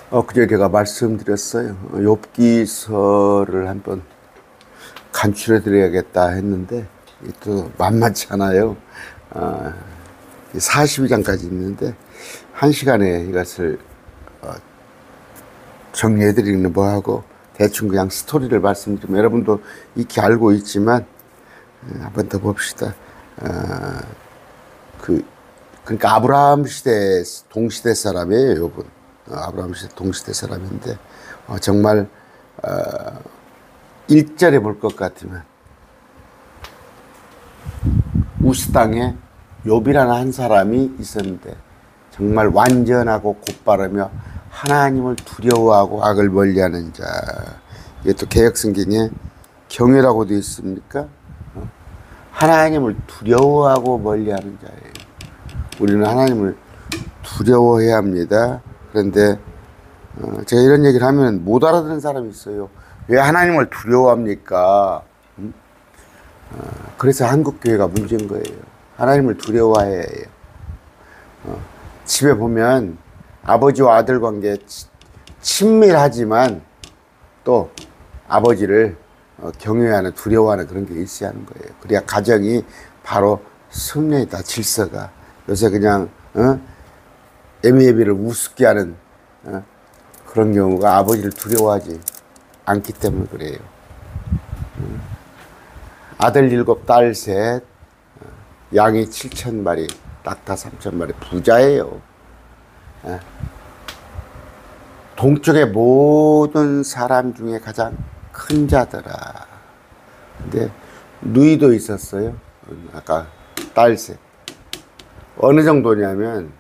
그제 제가 말씀드렸어요. 욥기서를 한번 간추려 드려야겠다 했는데 또 만만치 않아요. 42장까지 있는데 1시간에 이것을 정리해 드리는 뭐하고 대충 그냥 스토리를 말씀드리면 여러분도 익히 알고 있지만 한번 더 봅시다. 그러니까 아브라함 시대 동시대 사람이에요, 욥은. 아브라함 시대 동시대 사람인데 정말 1절에 볼 것 같으면 우스 땅에 욥이라는 한 사람이 있었는데 정말 완전하고 곧바르며 하나님을 두려워하고 악을 멀리하는 자. 이게 또 개역성경에 경외라고 되어 있습니까? 하나님을 두려워하고 멀리하는 자예요. 우리는 하나님을 두려워해야 합니다. 그런데 제가 이런 얘기를 하면 못 알아듣는 사람이 있어요. 왜 하나님을 두려워합니까? 그래서 한국교회가 문제인 거예요. 하나님을 두려워해야 해요. 집에 보면 아버지와 아들 관계 친밀하지만 또 아버지를 경외하는 두려워하는 그런 게 있어야 하는 거예요. 그래야 가정이 바로 승리이다. 질서가. 요새 그냥 애미애비를 우습게 하는 그런 경우가 아버지를 두려워하지 않기 때문에 그래요. 아들 7, 딸 3, 양이 7,000마리, 낙타 3,000마리, 부자예요. 동쪽의 모든 사람 중에 가장 큰 자더라. 근데 누이도 있었어요. 아까 딸 3. 어느 정도냐면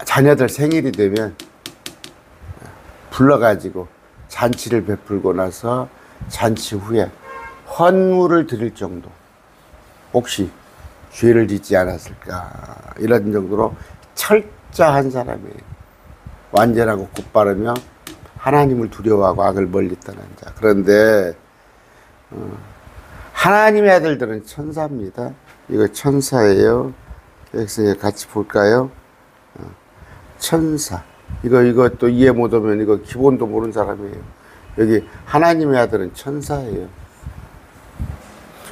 자녀들 생일이 되면 불러가지고 잔치를 베풀고 나서 잔치 후에 헌물을 드릴 정도. 혹시 죄를 짓지 않았을까 이런 정도로 철저한 사람이에요. 완전하고 곧바르며 하나님을 두려워하고 악을 멀리 떠난 자. 그런데 하나님의 아들들은 천사입니다. 이거 천사예요. 여기서 같이 볼까요? 천사. 이거 또 이해 못하면 이거 기본도 모르는 사람이에요. 여기 하나님의 아들은 천사예요.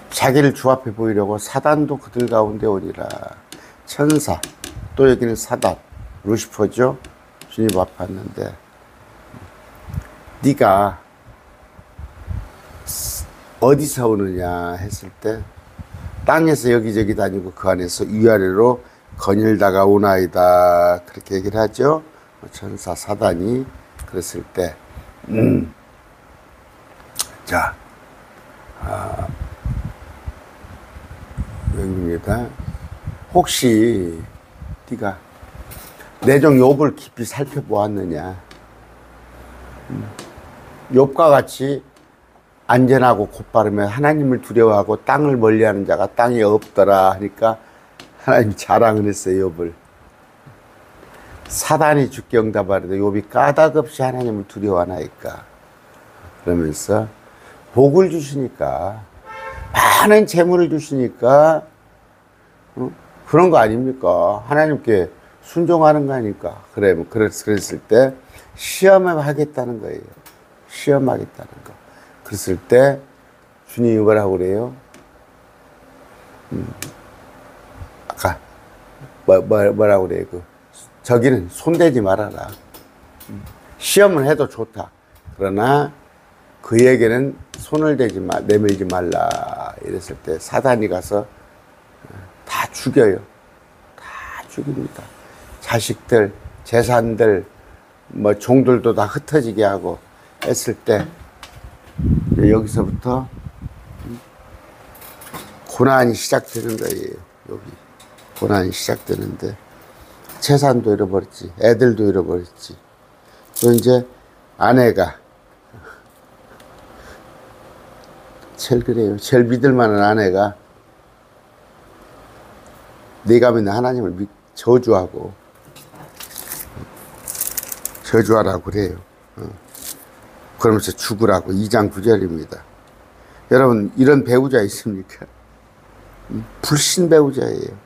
자기를 주 앞에 보이려고 사단도 그들 가운데 오리라. 천사. 또 여기는 사단. 루시퍼죠. 주님 앞에 왔는데 네가 어디서 오느냐 했을 때 땅에서 여기저기 다니고 그 안에서 위아래로 거닐다가 오나이다. 그렇게 얘기를 하죠. 천사 사단이 그랬을 때 자, 여기입니다. 혹시 네가 내 종 욥을 깊이 살펴보았느냐? 욥과 같이 안전하고 곧바르며 하나님을 두려워하고 땅을 멀리하는 자가 땅에 없더라 하니까 하나님 자랑을 했어요. 욥을. 사단이 죽게 응답하려되 욥이 까닭없이 하나님을 두려워하나이까. 그러면서 복을 주시니까 많은 재물을 주시니까 그런 거 아닙니까? 하나님께 순종하는 거 아닙니까? 그랬을 때 시험을 하겠다는 거예요. 시험하겠다는 거. 그랬을 때 주님이 뭐라고 그래요? 아까 뭐라고 그래요? 저기는 손대지 말아라. 시험을 해도 좋다. 그러나 그에게는 손을 내밀지 말라. 이랬을 때 사단이 가서 다 죽여요. 다 죽입니다. 자식들, 재산들, 종들도 다 흩어지게 하고 했을 때 여기서부터 고난이 시작되는 거예요. 여기 고난이 시작되는데 재산도 잃어버렸지, 애들도 잃어버렸지. 또 이제 아내가 제일 그래요. 제일 믿을 만한 아내가 네가 믿는 하나님을 저주하고 저주하라고 그래요. 그러면서 죽으라고 2장 9절입니다. 여러분 이런 배우자 있습니까? 불신 배우자예요.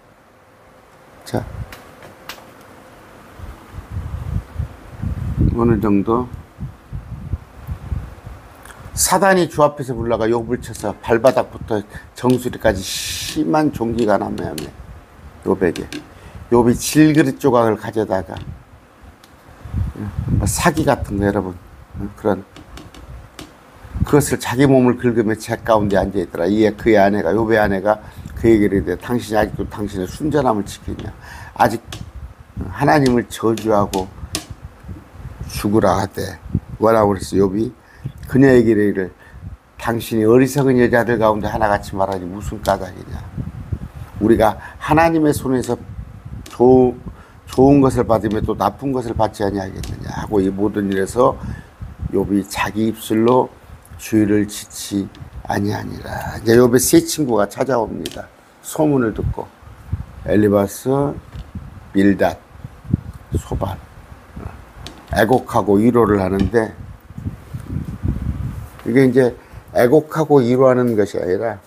자, 어느 정도 사단이 주 앞에서 불러가 욥을 쳐서 발바닥부터 정수리까지 심한 종기가 남아야 욥에게. 욥이 질그릇 조각을 가져다가 뭐 사기 같은 거 여러분 그런 그것을 자기 몸을 긁으며 재 가운데 앉아있더라. 이에 그의 아내가 욥의 아내가 그 얘기를 이르되 당신이 아직도 당신의 순전함을 지키냐. 아직 하나님을 저주하고 죽으라 하되 뭐라고 그랬어. 욥이 그녀에게 이르기를 당신이 어리석은 여자들 가운데 하나같이 말하니 무슨 까닭이냐. 우리가 하나님의 손에서 좋은 것을 받으며 또 나쁜 것을 받지 아니하겠느냐 하고 이 모든 일에서 욥이 자기 입술로 주의를 짓지 아니하니라. 이제 욥의 세 친구가 찾아옵니다. 소문을 듣고 엘리바스, 빌닷, 소발 애곡하고 위로를 하는데 이게 이제 애곡하고 위로하는 것이 아니라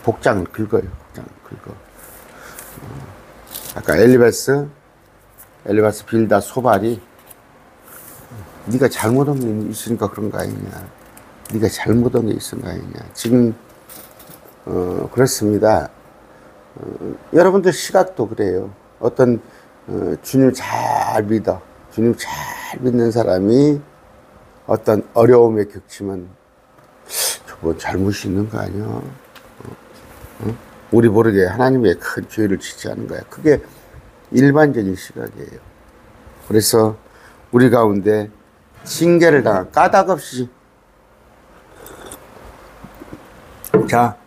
복장을 긁어요. 복장을 긁어. 아까 엘리바스, 빌닷, 소발이 네가 잘못한 게 있으니까 그런 거 아니냐. 네가 잘못한 게 있은 거 아니냐. 지금 그렇습니다. 여러분들 시각도 그래요. 어떤 주님 잘 믿어. 주님 잘 믿는 사람이 어떤 어려움에 격치면 저거 잘못이 있는 거 아니야. 우리 모르게 하나님의 큰 죄를 짓지 않은 거야. 그게 일반적인 시각이에요. 그래서 우리 가운데 징계를 당한 까닭없이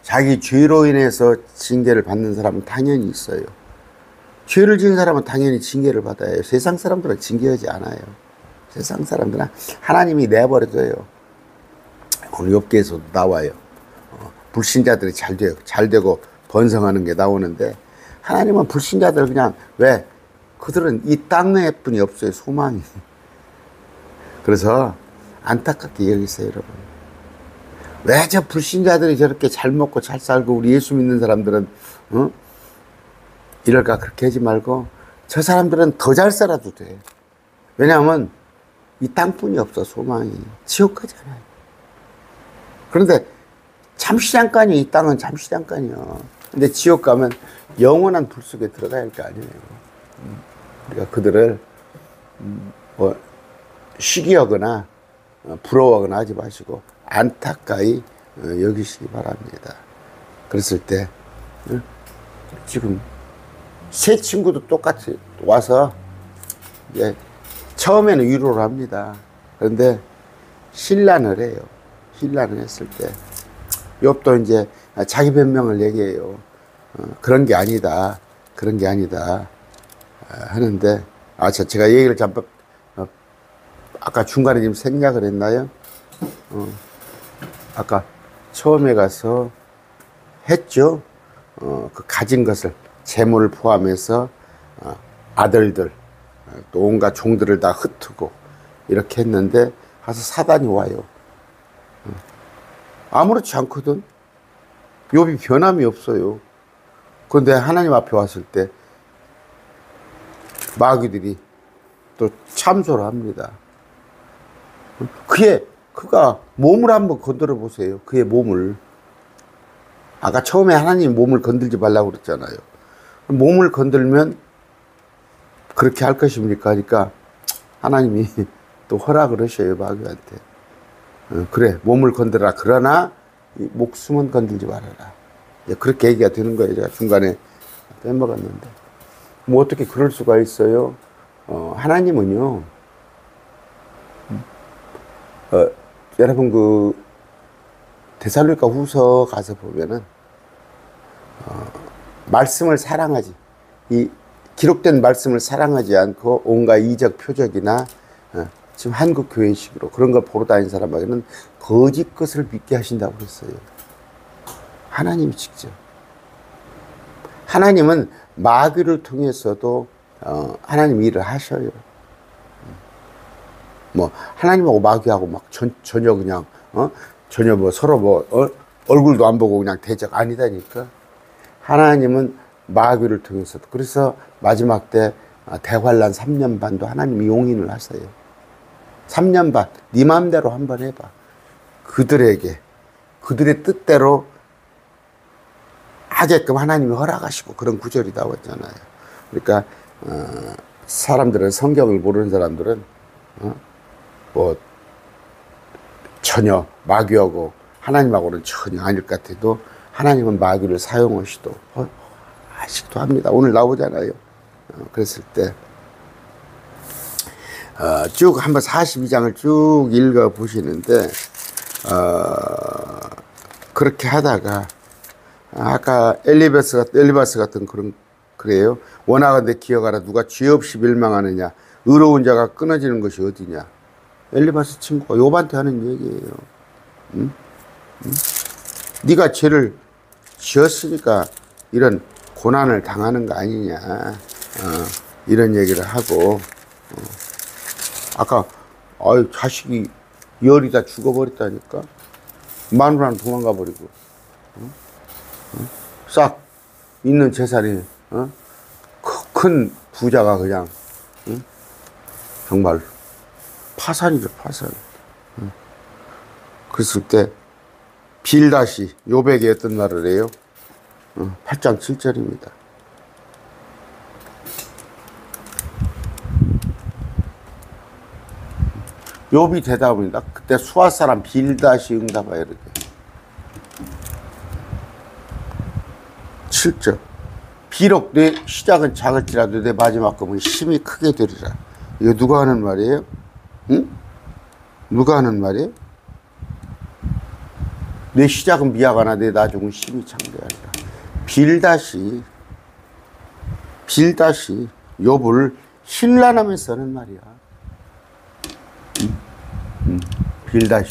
자기 죄로 인해서 징계를 받는 사람은 당연히 있어요. 죄를 지은 사람은 당연히 징계를 받아야 해요. 세상 사람들은 징계하지 않아요. 세상 사람들은 하나님이 내버려둬요. 오늘 욥기에서도 나와요. 불신자들이 잘 되고 번성하는 게 나오는데 하나님은 불신자들 그냥 왜? 그들은 이 땅에 뿐이 없어요. 소망이. 그래서 안타깝게 여기세요, 여러분. 왜 저 불신자들이 저렇게 잘 먹고 잘 살고 우리 예수 믿는 사람들은 이럴까? 그렇게 하지 말고 저 사람들은 더 잘 살아도 돼. 왜냐하면 이 땅뿐이 없어. 소망이. 지옥 가잖아요. 그런데 잠시 잠깐이 이 땅은 잠시 잠깐이요. 근데 지옥 가면 영원한 불 속에 들어가야 할 거 아니에요. 우리가 그들을 시기하거나 부러워하거나 하지 마시고 안타까이 여기시기 바랍니다. 그랬을 때 지금 세 친구도 똑같이 와서 이제 처음에는 위로를 합니다. 그런데 신란을 해요. 신란을 했을 때 욥도 이제 자기 변명을 얘기해요. 그런 게 아니다. 그런 게 아니다. 하는데 제가 얘기를 잠깐 아까 중간에 지금 생략을 했나요? 아까 처음에 가서 했죠. 그 가진 것을 재물을 포함해서 아들들 또 온갖 종들을 다 흩트고 이렇게 했는데 가서 사단이 와요. 아무렇지 않거든. 욥이 변함이 없어요. 그런데 하나님 앞에 왔을 때 마귀들이 또 참소를 합니다. 그가 몸을 한번 건드려 보세요. 그의 몸을. 아까 처음에 하나님 몸을 건들지 말라고 그랬잖아요. 몸을 건들면 그렇게 할 것입니까? 그러니까 하나님이 또 허락을 하셔요. 마귀한테. 그래, 몸을 건드라. 그러나 목숨은 건들지 말아라. 그렇게 얘기가 되는 거예요. 제가 중간에 빼먹었는데. 뭐 어떻게 그럴 수가 있어요? 하나님은요, 여러분 그 데살로니가 후서 가서 보면은 말씀을 사랑하지, 이 기록된 말씀을 사랑하지 않고 온갖 이적 표적이나 지금 한국 교회식으로 그런 걸 보러 다니는 사람에게는 거짓 것을 믿게 하신다고 그랬어요. 하나님이 직접. 하나님은 마귀를 통해서도 하나님 일을 하셔요. 뭐 하나님하고 마귀하고 막 전혀 그냥 전혀 뭐 서로 뭐 얼굴도 안 보고 그냥 대적 아니다니까. 하나님은 마귀를 통해서도. 그래서 마지막 때 대환란 3년 반도 하나님이 용인을 하세요. 3년 반, 네 맘대로 한번 해봐. 그들에게, 그들의 뜻대로 하게끔 하나님이 허락하시고 그런 구절이 나왔잖아요. 그러니까 사람들은, 성경을 모르는 사람들은 뭐 전혀 마귀하고 하나님하고는 전혀 아닐 것 같아도 하나님은 마귀를 사용하시도 하시기도 합니다. 오늘 나오잖아요. 그랬을 때 쭉 한번 42장을 쭉 읽어 보시는데 그렇게 하다가 아까 엘리바스 같은 그래요. 원하건대 기억하라. 누가 죄 없이 멸망하느냐. 의로운 자가 끊어지는 것이 어디냐. 엘리바스 친구가 욥한테 하는 얘기예요. 응? 응? 네가 죄를 지었으니까 이런 고난을 당하는 거 아니냐. 이런 얘기를 하고 아까 자식이 열이 다 죽어버렸다니까. 마누라는 도망가 버리고 싹 있는 재산이 큰 부자가 그냥 정말 파산이죠, 파산. 그랬을 때 빌닷이 욥에게 어떤 말을 해요? 8장 7절입니다. 욥이 대답합니다. 그때 수아 사람 빌닷이 응답하여 이르되 7절 비록 내 시작은 작을지라도 내 마지막 금은 힘이 크게 되리라. 이거 누가 하는 말이에요? 응? 누가 하는 말이에요? 내 시작은 미약하나 내 나중은 힘이 창대하리라. 빌닷이 욥을 힐난하면서 하는 말이야. 빌닷이.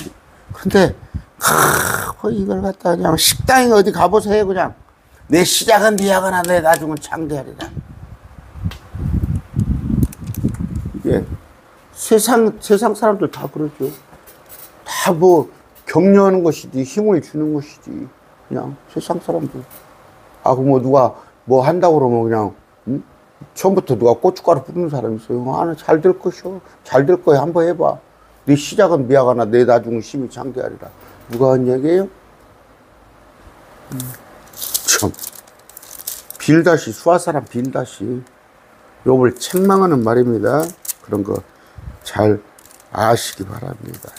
근데 이걸 갖다 그냥 식당에 어디 가보세요. 그냥 내 시작은 미약하나 내 나중은 창대하리라. 이게 세상 사람들 다 그러죠. 다 뭐 격려하는 것이지 힘을 주는 것이지. 그냥 세상 사람들. 뭐 누가 뭐 한다고 그러면 그냥 처음부터 누가 고춧가루 뿌리는 사람이 있어요. 잘 될 것이오. 잘 될 거야. 한번 해봐. 네 시작은 미약하나 내 나중은 힘이 창대하리라. 누가 한 얘기예요? 참. 빌닷이, 수아 사람 빌닷이 욥을 책망하는 말입니다. 그런 거 잘 아시기 바랍니다.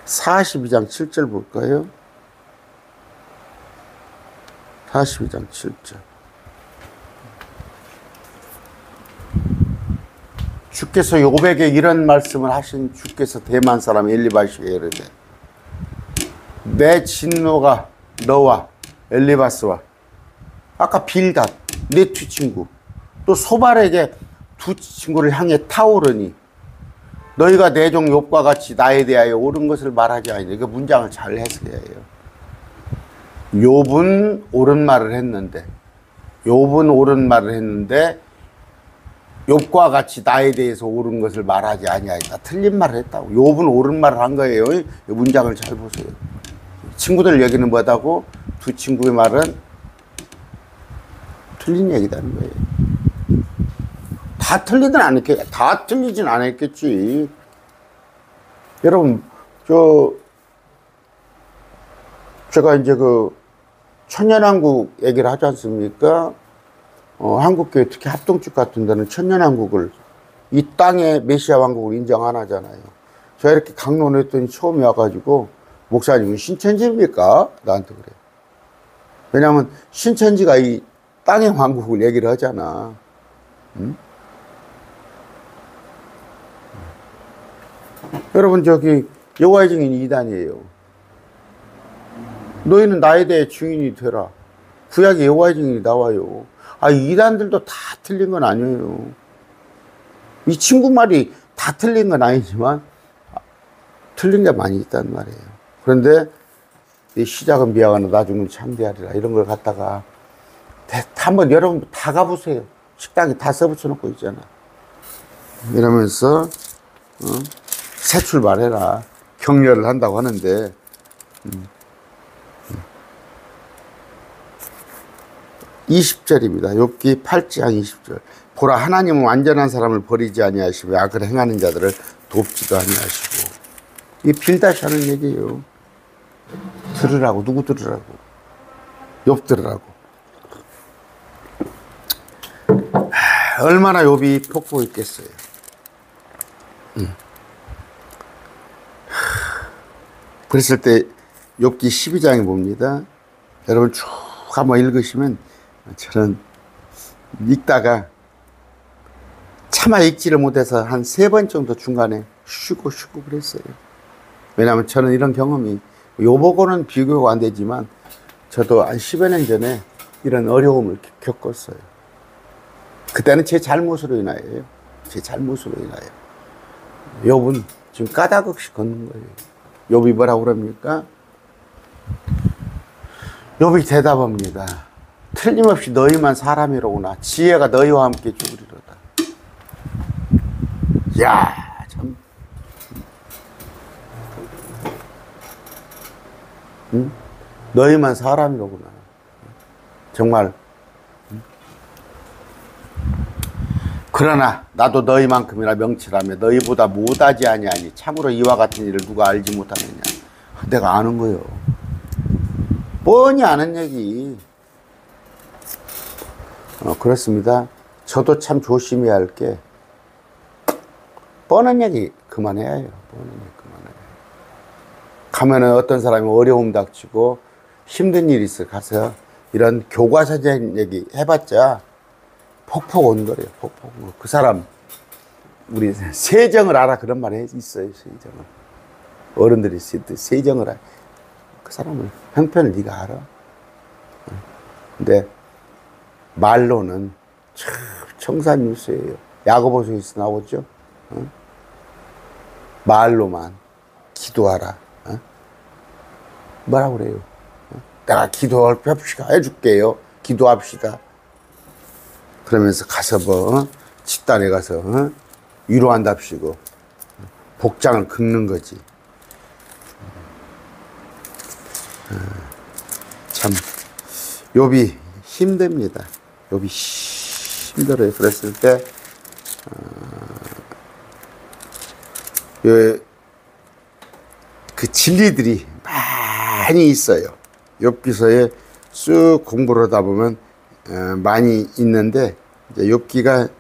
42장 7절 볼까요? 42장 7절. 주께서 욥에게 이런 말씀을 하신 주께서 대만 사람 엘리바스에게 이르되 내 진노가 너와 엘리바스와 아까 빌닷 내 두 친구 또 소발에게 두 친구를 향해 타오르니 너희가 내 종 욥과 같이 나에 대하여 옳은 것을 말하지 아니냐. 이거 문장을 잘 해석해야 해요. 욥은 옳은 말을 했는데 욥과 같이 나에 대해서 옳은 것을 말하지 아니하였다. 틀린 말을 했다고. 욥은 옳은 말을 한 거예요. 이 문장을 잘 보세요. 친구들 얘기는 뭐다고? 두 친구의 말은 틀린 얘기다는 거예요. 다 틀리진 않았겠지. 여러분, 제가 이제 천년왕국 얘기를 하지 않습니까? 한국교회 특히 합동축 같은 데는 천년왕국을 이 땅의 메시아 왕국을 인정 안 하잖아요. 제가 이렇게 강론했더니 처음에 와가지고 목사님은 신천지입니까? 나한테 그래요. 왜냐하면 신천지가 이 땅의 왕국을 얘기를 하잖아. 응? 여러분 여호와의 증인이 이단이에요. 너희는 나에 대해 증인이 되라. 구약에 여호와의 증인이 나와요. 이단들도 다 틀린 건 아니에요. 이 친구 말이 다 틀린 건 아니지만 틀린 게 많이 있단 말이에요. 그런데 이 시작은 미약하나 나중은 창대하리라. 이런 걸 갖다가 한번 여러분 다 가보세요. 식당에 다 써붙여 놓고 있잖아. 이러면서 새 출발해라. 격려를 한다고 하는데 20절입니다. 욥기 8장 20절. 보라, 하나님은 완전한 사람을 버리지 아니하시고 악을 행하는 자들을 돕지도 아니하시고. 이게 빌다시 하는 얘기예요. 들으라고. 누구 들으라고? 욥 들으라고. 얼마나 욥이 폭포했겠어요. 그랬을 때 욥기 12장에 봅니다. 여러분 쭉 한번 읽으시면 저는 읽다가 차마 읽지를 못해서 한 3번 정도 중간에 쉬고 그랬어요. 왜냐하면 저는 이런 경험이 욥하고는 비교가 안 되지만 저도 한 10여 년 전에 이런 어려움을 겪었어요. 그때는 제 잘못으로 인하여요. 제 잘못으로 인하여. 욥은 지금 까다롭이 걷는 거예요. 욥이 뭐라고 그럽니까? 욥이 대답합니다. 틀림없이 너희만 사람이로구나. 지혜가 너희와 함께 죽으리로다. 야, 참. 응? 너희만 사람이로구나. 정말. 그러나 나도 너희만큼이나 명철하며 너희보다 못하지 아니하니 참으로 이와 같은 일을 누가 알지 못하느냐. 내가 아는 거요. 뻔히 아는 얘기. 그렇습니다. 저도 참 조심해야 할 게 뻔한 얘기 그만해야 해요. 뻔한 얘기 그만해야 해요. 가면은 어떤 사람이 어려움 닥치고 힘든 일이 있어 가서 이런 교과서적인 얘기 해봤자 폭포 온 거래요. 폭포. 그 사람 우리 세정을 알아 그런 말 있어요. 세정을. 어른들이 있을 때 세정을 알아. 그 사람을 형편을 네가 알아. 근데 말로는 참 청산유수예요. 야고보서에서 나오죠. 말로만 기도하라. 뭐라고 그래요? 내가 기도할 벽시가 해줄게요. 기도합시다. 그러면서 가서 뭐 집단에 가서 위로한답시고 복장을 긁는 거지. 참 욥이 힘듭니다. 욥이 힘들어요. 그랬을 때 그 진리들이 많이 있어요. 욥기서에 쭉 공부를 하다 보면 많이 있는데 이제 욥이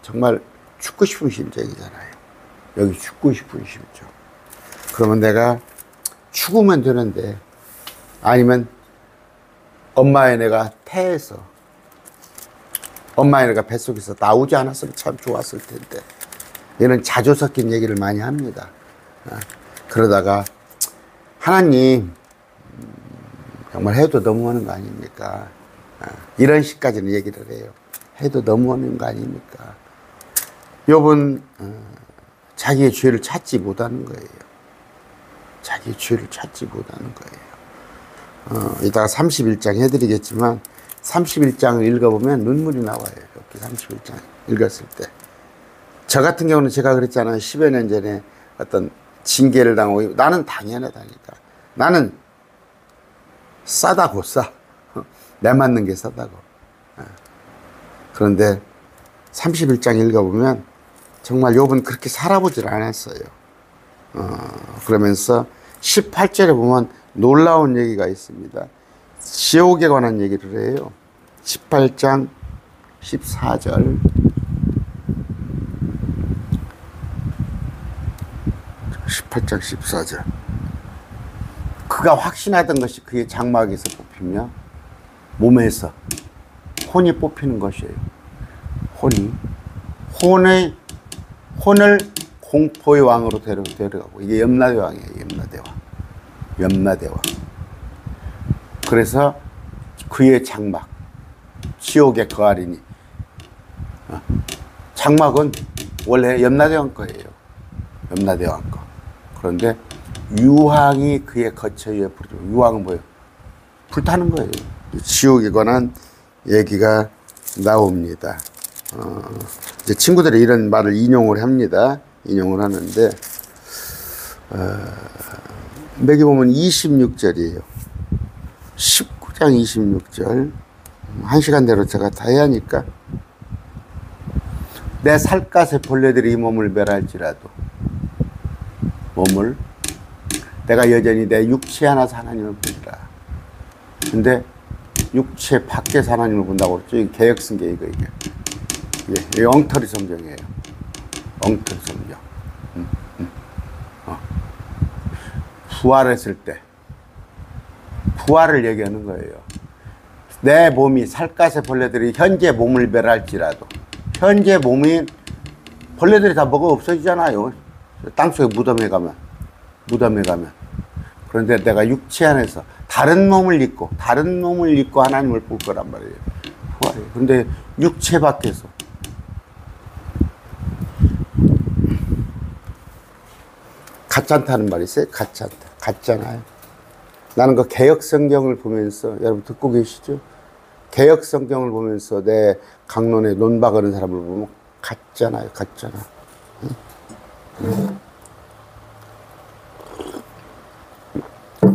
정말 죽고 싶은 심정이잖아요. 여기 죽고 싶은 심정. 그러면 내가 죽으면 되는데 아니면 엄마의 내가 태해서 엄마의 내가 뱃속에서 나오지 않았으면 참 좋았을 텐데 얘는 자조 섞인 얘기를 많이 합니다. 그러다가 하나님 정말 해도 너무하는 거 아닙니까? 이런 식까지는 얘기를 해요. 해도 너무하는 거 아닙니까? 욥은 자기의 죄를 찾지 못하는 거예요. 자기의 죄를 찾지 못하는 거예요. 이따가 31장 해드리겠지만 31장을 읽어보면 눈물이 나와요. 욥기 31장 읽었을 때. 저 같은 경우는 제가 그랬잖아요. 10여 년 전에 어떤 징계를 당하고 나는 당연하다니까. 나는 싸다고 싸. 내 맞는 게 싸다고. 그런데 31장 읽어보면 정말 욥은 그렇게 살아보질 않았어요. 그러면서 18절에 보면 놀라운 얘기가 있습니다. 지옥에 관한 얘기를 해요. 18장 14절. 18장 14절. 그가 확신하던 것이 그의 장막에서 뽑히며 몸에서 혼이 뽑히는 것이에요. 혼을 공포의 왕으로 데려가고 이게 염라대 왕이에요. 염라대 왕. 그래서 그의 장막 지옥에 거하리니 장막은 원래 염라대 왕 거예요. 염라대 왕 거. 그런데 유황이 그의 거처 위에 부르죠. 유황은 뭐예요? 불타는 거예요. 지옥에 관한 얘기가 나옵니다. 이제 친구들이 이런 말을 인용을 합니다. 인용을 하는데, 여기 보면 26절이에요. 19장 26절. 1시간대로 제가 다 해야 하니까. 내 살갗에 벌레들이 이 몸을 멸할지라도 몸을 내가 여전히 내 육체 안에서 하나님을 보리라. 근데 육체 밖에서 하나님을 본다고 그랬죠. 이게 개역성경 이게. 이게 엉터리 성경이에요. 엉터리 성경. 부활했을 때 부활을 얘기하는 거예요. 내 몸이 살갗의 벌레들이 현재 몸을 멸할지라도 현재 몸이 벌레들이 다 먹어 없어지잖아요. 땅속에 무덤에 가면 그런데 내가 육체 안에서 다른 몸을 입고 하나님을 볼 거란 말이에요. 그런데 육체 밖에서 가짜다는 말이 있어요. 가짜잖아요. 나는 그 개역 성경을 보면서, 여러분 듣고 계시죠? 개역 성경을 보면서 내 강론에 논박하는 사람을 보면 가짜잖아.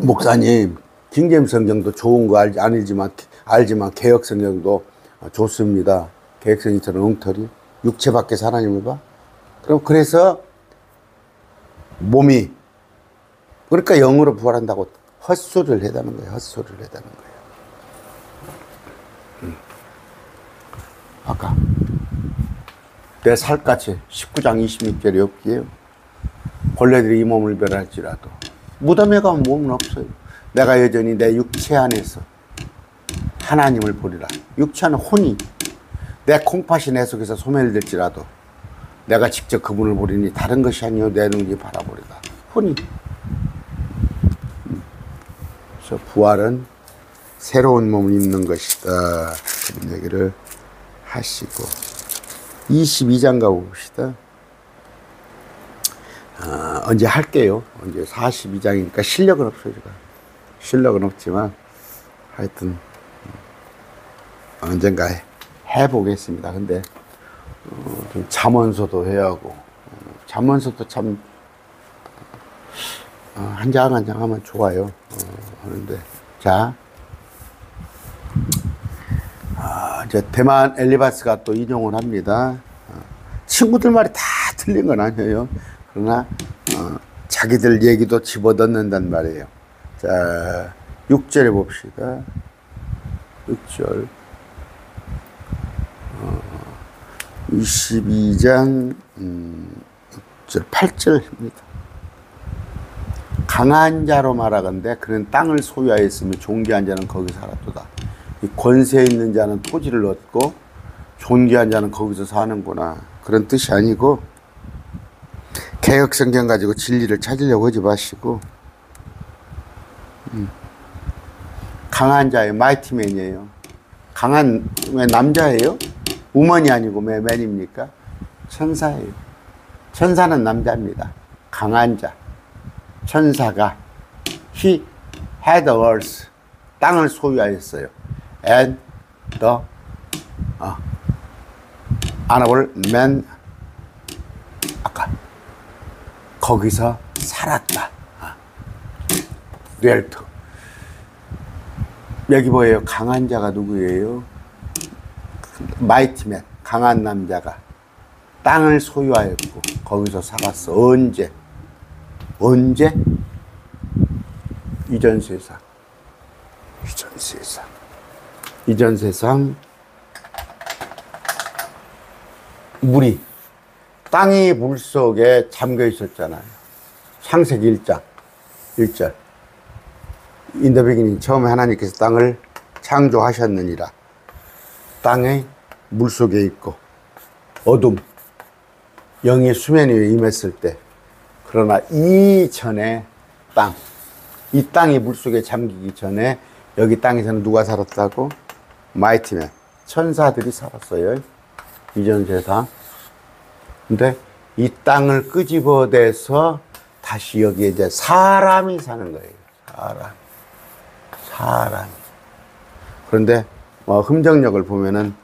목사님, 킹제임스 성경도 좋은 거 알지만 개역 성경도 좋습니다. 개역 성경처럼 엉터리, 육체 밖에서 하나님을 봐. 그래서 몸이, 그러니까 영으로 부활한다고 헛소리를 해다는 거예요. 아까 내 살갗에 19장 26절에 없기에요. 벌레들이 이 몸을 멸할지라도 무덤에 가면 몸은 없어요. 내가 여전히 내 육체 안에서 하나님을 보리라. 육체 안에 혼이 내 콩팥이 내 속에서 소멸될지라도 내가 직접 그분을 보리니 다른 것이 아니요 내 눈이 바라보리라. 혼이. 그래서 부활은 새로운 몸을 입는 것이다. 그런 얘기를 하시고 22장 가봅시다. 언제 할게요. 언제 42장이니까 실력은 없어요. 제가. 실력은 없지만 하여튼 언젠가 해보겠습니다. 근데 좀 잠언서도 해야 하고 잠언서도 참 한 장 한 장 하면 좋아요. 하는데 자 이제 대만 엘리바스가 또 인용을 합니다. 친구들 말이 다 틀린 건 아니에요. 그러나 자기들 얘기도 집어넣는단 말이에요. 자 6절에 봅시다. 6절 22장 6절 8절입니다. 강한 자로 말하건대 그는 땅을 소유하였으며 존귀한 자는 거기서 살았도다. 이 권세 있는 자는 토지를 얻고 존귀한 자는 거기서 사는구나. 그런 뜻이 아니고 개역성경 가지고 진리를 찾으려고 하지 마시고 강한 자예요. 마이티맨이에요. 강한 왜 남자예요? 우먼이 아니고 왜 맨입니까? 천사예요. 천사는 남자입니다. 강한 자. 천사가 He had the earth. 땅을 소유하였어요. And the honorable man 아까 거기서 살았다. dwelt. 여기 뭐예요? 강한 자가 누구예요? 마이티맨, 강한 남자가 땅을 소유하였고 거기서 살았어. 언제? 이전 세상 물이 땅이 물 속에 잠겨 있었잖아요. 창세기 1절 In the beginning, 처음에 하나님께서 땅을 창조하셨느니라. 땅의 물 속에 있고 어둠 영의 수면 위에 임했을 때, 그러나 이전에 이 땅이 물속에 잠기기 전에 여기 땅에서는 누가 살았다고? 마이티맨, 천사들이 살았어요. 이전 세상. 근데 이 땅을 끄집어내서 다시 여기에 이제 사람이 사는 거예요. 사람. 그런데 흠정력을 보면은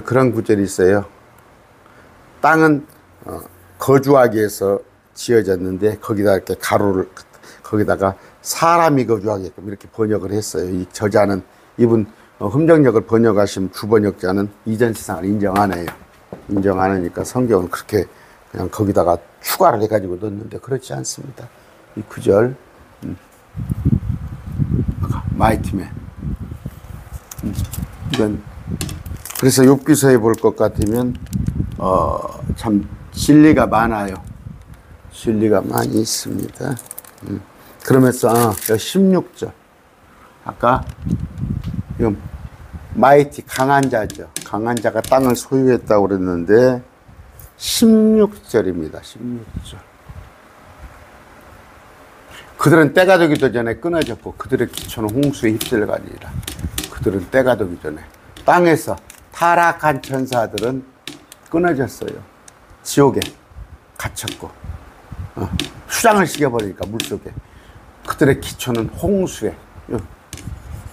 그런 구절이 있어요. 땅은 거주하기 위해서 지어졌는데 거기다 이렇게 거기다가 사람이 거주하게끔 이렇게 번역을 했어요. 이 저자는 이분 흠정역을 번역하신 주번역자는 이전 세상을 인정 안 해요. 인정 안 하니까 성경을 그렇게 그냥 거기다가 추가를 해가지고 넣었는데 그렇지 않습니다. 이 구절, 마이티맨. 이건 그래서 욥기서에 볼 것 같으면 참 진리가 많아요. 진리가 많이 있습니다. 그러면서 16절 아까 이건 마이티 강한 자죠. 강한 자가 땅을 소유했다고 그랬는데 16절입니다. 16절. 그들은 때가 되기도 전에 끊어졌고 그들의 기초는 홍수에 휩쓸려가니라. 그들은 때가 되기 전에 땅에서 타락한 천사들은 끊어졌어요. 지옥에 갇혔고 수장을 시켜버리니까 물속에. 그들의 기초는 홍수에,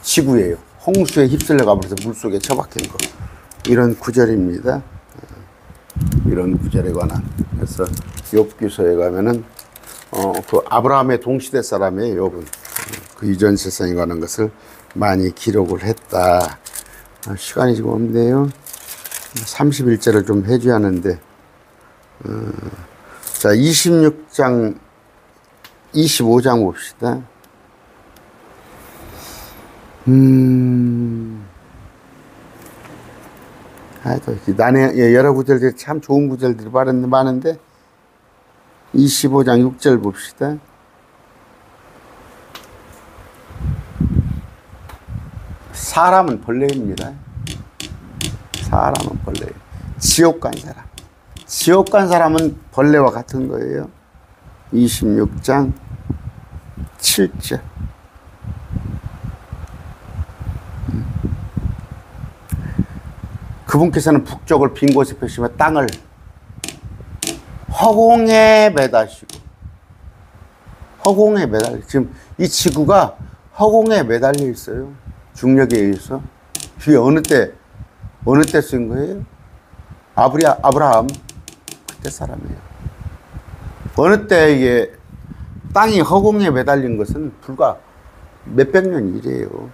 지구예요. 홍수에 휩쓸려 가버려서 물속에 처박힌 거. 이런 구절입니다. 이런 구절에 관한. 그래서 욥기서에 가면은 그 아브라함의 동시대 사람의 욥은 그 이전 세상에 관한 것을 많이 기록을 했다. 시간이 지금 없네요. 31절을 좀 해줘야 하는데, 자, 26장, 25장 봅시다. 여러 구절들이 참 좋은 구절들이 많은데, 25장 6절 봅시다. 사람은 벌레입니다. 사람은 벌레예요. 지옥 간 사람. 지옥 간 사람은 벌레와 같은 거예요. 26장 7절. 그분께서는 북쪽을 빈 곳에 펴시며 땅을 허공에 매다시고, 허공에 매달려. 지금 이 지구가 허공에 매달려 있어요. 중력에 의해서. 그게 어느 때 쓴 거예요? 아브라함 그때 사람이에요. 어느 때 이게 땅이 허공에 매달린 것은 불과 몇백 년 이래요.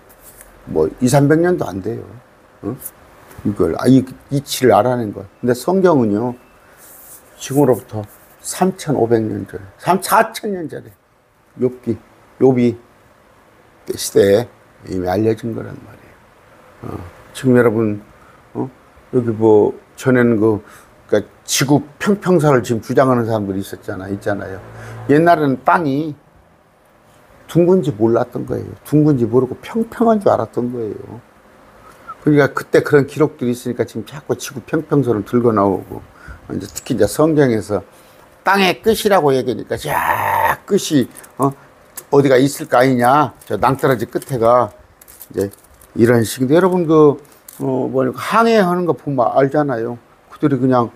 뭐 200~300년도 안 돼요. 이걸 이 이치를 알아낸 것. 근데 성경은요, 지금으로부터 3,500년 전에, 4,000년 전에 욥이 시대에 이미 알려진 거란 말이에요. 지금 여러분, 여기 뭐 전에는 그러니까 지구 평평사를 지금 주장하는 사람들이 있잖아요. 옛날에는 땅이 둥근지 몰랐던 거예요. 둥근지 모르고 평평한 줄 알았던 거예요. 그러니까 그때 그런 기록들이 있으니까 지금 자꾸 지구 평평선을 들고 나오고, 이제 특히 이제 성경에서 땅의 끝이라고 얘기하니까, 야, 끝이, 어디가 있을 거 아니냐. 저 낭떠러지 끝에가 이제 이런 식인데, 여러분 항해하는 거 보면 알잖아요. 그들이 그냥,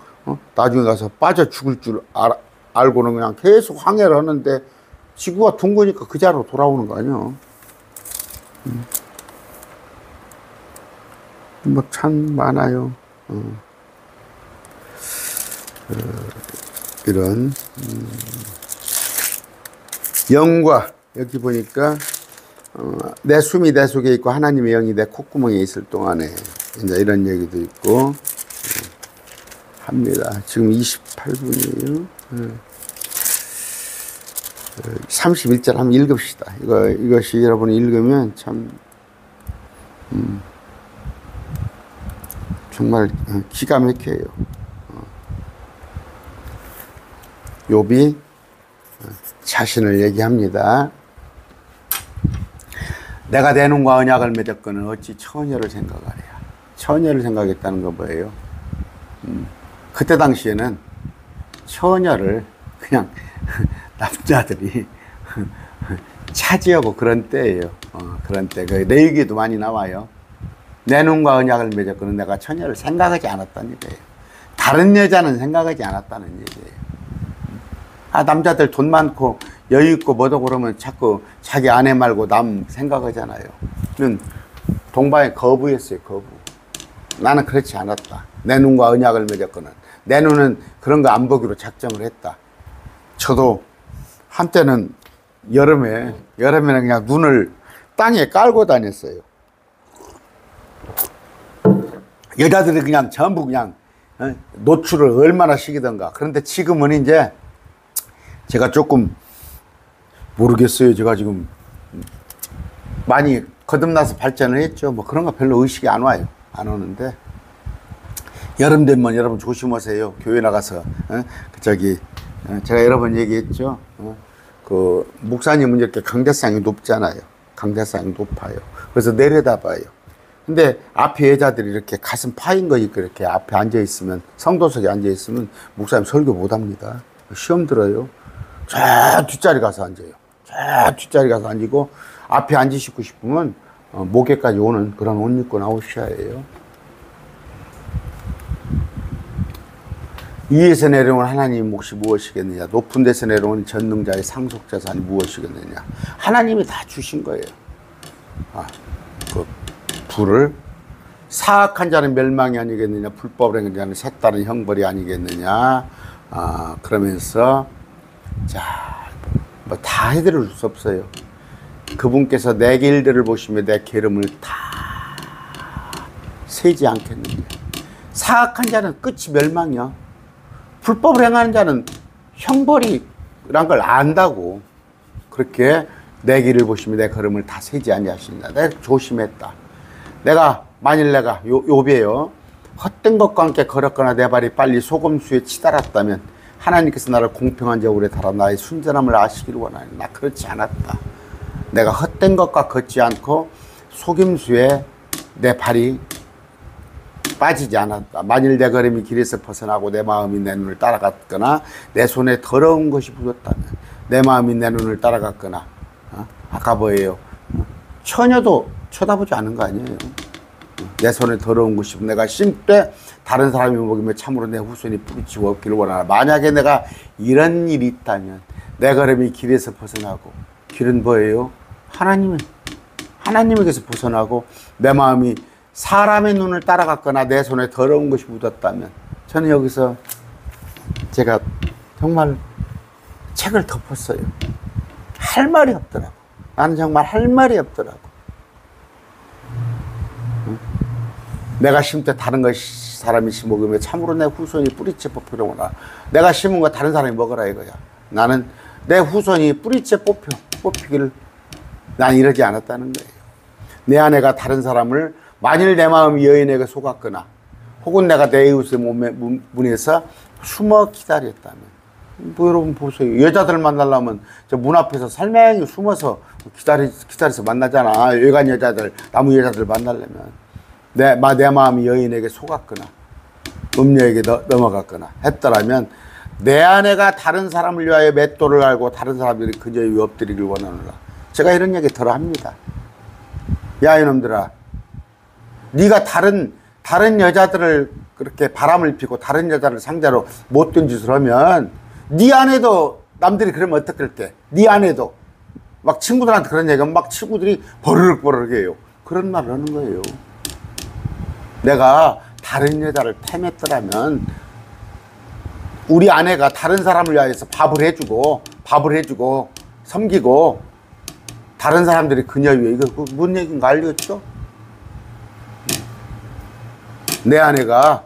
나중에 가서 빠져 죽을 줄 알고는 그냥 계속 항해를 하는데, 지구가 둥그니까 그 자리로 돌아오는 거 아니야. 뭐 참 많아요. 이런 영과, 여기 보니까 내 숨이 내 속에 있고 하나님의 영이 내 콧구멍에 있을 동안에, 이제 이런 얘기도 있고 합니다. 지금 28분이에요. 31절 한번 읽읍시다. 이것이 여러분이 읽으면 참 정말 기가 막혀요. 욥이 자신을 얘기합니다. 내가 내 눈과 언약을 맺었거늘 어찌 처녀를 생각하랴. 처녀를 생각했다는 건 뭐예요? 그때 당시에는 처녀를 그냥 남자들이 차지하고 그런 때예요. 그런 때. 레위기도 많이 나와요. 내 눈과 언약을 맺었거늘 내가 처녀를 생각하지 않았다는 얘기예요. 다른 여자는 생각하지 않았다는 얘기예요. 남자들 돈 많고 여유 있고 뭐도 그러면 자꾸 자기 아내 말고 남 생각하잖아요. 동방에 거부했어요. 거부. 나는 그렇지 않았다. 내 눈과 언약을 맺었거늘 내 눈은 그런 거 안 보기로 작정을 했다. 저도 한때는 여름에는 그냥 눈을 땅에 깔고 다녔어요. 여자들이 그냥 전부 그냥 노출을 얼마나 시키던가. 그런데 지금은 이제 제가 조금 모르겠어요. 제가 지금 많이 거듭나서 발전을 했죠. 뭐 그런 거 별로 의식이 안 와요. 안 오는데 여름 되면 여러분 조심하세요. 교회 나가서 제가 여러 번 얘기했죠. 그 목사님은 이렇게 강대상이 높잖아요. 강대상이 높아요. 그래서 내려다봐요. 근데 앞에 여자들이 이렇게 가슴 파인 거 있고 이렇게 앞에 앉아 있으면, 성도석에 앉아 있으면 목사님 설교 못 합니다. 시험 들어요. 저 뒷자리 가서 앉아요. 저 뒷자리 가서 앉고 앞에 앉으시고 싶으면 목에까지 오는 그런 옷 입고 나오셔야 해요. 위에서 내려온 하나님 몫이 무엇이겠느냐? 높은 데서 내려온 전능자의 상속자산이 무엇이겠느냐? 하나님이 다 주신 거예요. 그 불을 사악한 자는 멸망이 아니겠느냐? 불법을 행하는 자는 색다른 형벌이 아니겠느냐? 그러면서 뭐 다 해드릴 수 없어요. 그분께서 내 길들을 보시며 내 계름을 다 세지 않겠느냐? 사악한 자는 끝이 멸망이야. 불법을 행하는 자는 형벌이란 걸 안다고. 그렇게 내 길을 보시며 내 걸음을 다 세지 아니하신다. 내가 조심했다. 만일 내가 욥이에요. 헛된 것과 함께 걸었거나 내 발이 빨리 소금수에 치달았다면 하나님께서 나를 공평한 저울에 달아 나의 순전함을 아시기를 원하니 나 그렇지 않았다. 내가 헛된 것과 걷지 않고 소금수에 내 발이 빠지지 않았다. 만일 내 걸음이 길에서 벗어나고 내 마음이 내 눈을 따라갔거나 내 손에 더러운 것이 묻었다면 내 마음이 내 눈을 따라갔거나 아까 뭐예요? 처녀도 쳐다보지 않은 거 아니에요. 내 손에 더러운 것이 내가 심되 다른 사람이 먹으며 참으로 내 후손이 뿌리치고 없기를 원하나. 만약에 내가 이런 일이 있다면 내 걸음이 길에서 벗어나고, 길은 뭐예요? 하나님에게서 벗어나고 내 마음이 사람의 눈을 따라갔거나 내 손에 더러운 것이 묻었다면, 저는 여기서 제가 정말 책을 덮었어요. 할 말이 없더라고. 나는 정말 할 말이 없더라고. 내가 심때 다른 사람이 심으면 참으로 내 후손이 뿌리째 뽑히려구나. 내가 심은 거 다른 사람이 먹어라 이거야. 나는 내 후손이 뿌리째 뽑히기를 난 이러지 않았다는 거예요. 내 아내가 다른 사람을, 만일 내 마음이 여인에게 속았거나 혹은 내가 내 이웃의 문에서 숨어 기다렸다면, 뭐 여러분 보세요. 여자들 만나려면 저 문 앞에서 살맹이 숨어서 기다려서 만나잖아. 외간 여자들, 나무 여자들 만나려면. 내 마음이 여인에게 속았거나 음녀에게 넘어갔거나 했더라면 내 아내가 다른 사람을 위하여 맷돌을 알고 다른 사람들이 그저 위에 엎드리길 원하노라. 제가 이런 얘기 들어 합니다. 야 이놈들아, 네가 다른 여자들을 그렇게 바람을 피고 다른 여자를 상대로 못된 짓을 하면 네 아내도 남들이 그러면 어떡할 때, 네 아내도 막 친구들한테 그런 얘기하면 막 친구들이 버르륵 해요. 그런 말을 하는 거예요. 내가 다른 여자를 탐했더라면 우리 아내가 다른 사람을 위해서 밥을 해주고 섬기고 다른 사람들이 그녀 위해, 이거 뭔 얘기인가 알겠죠? 내 아내가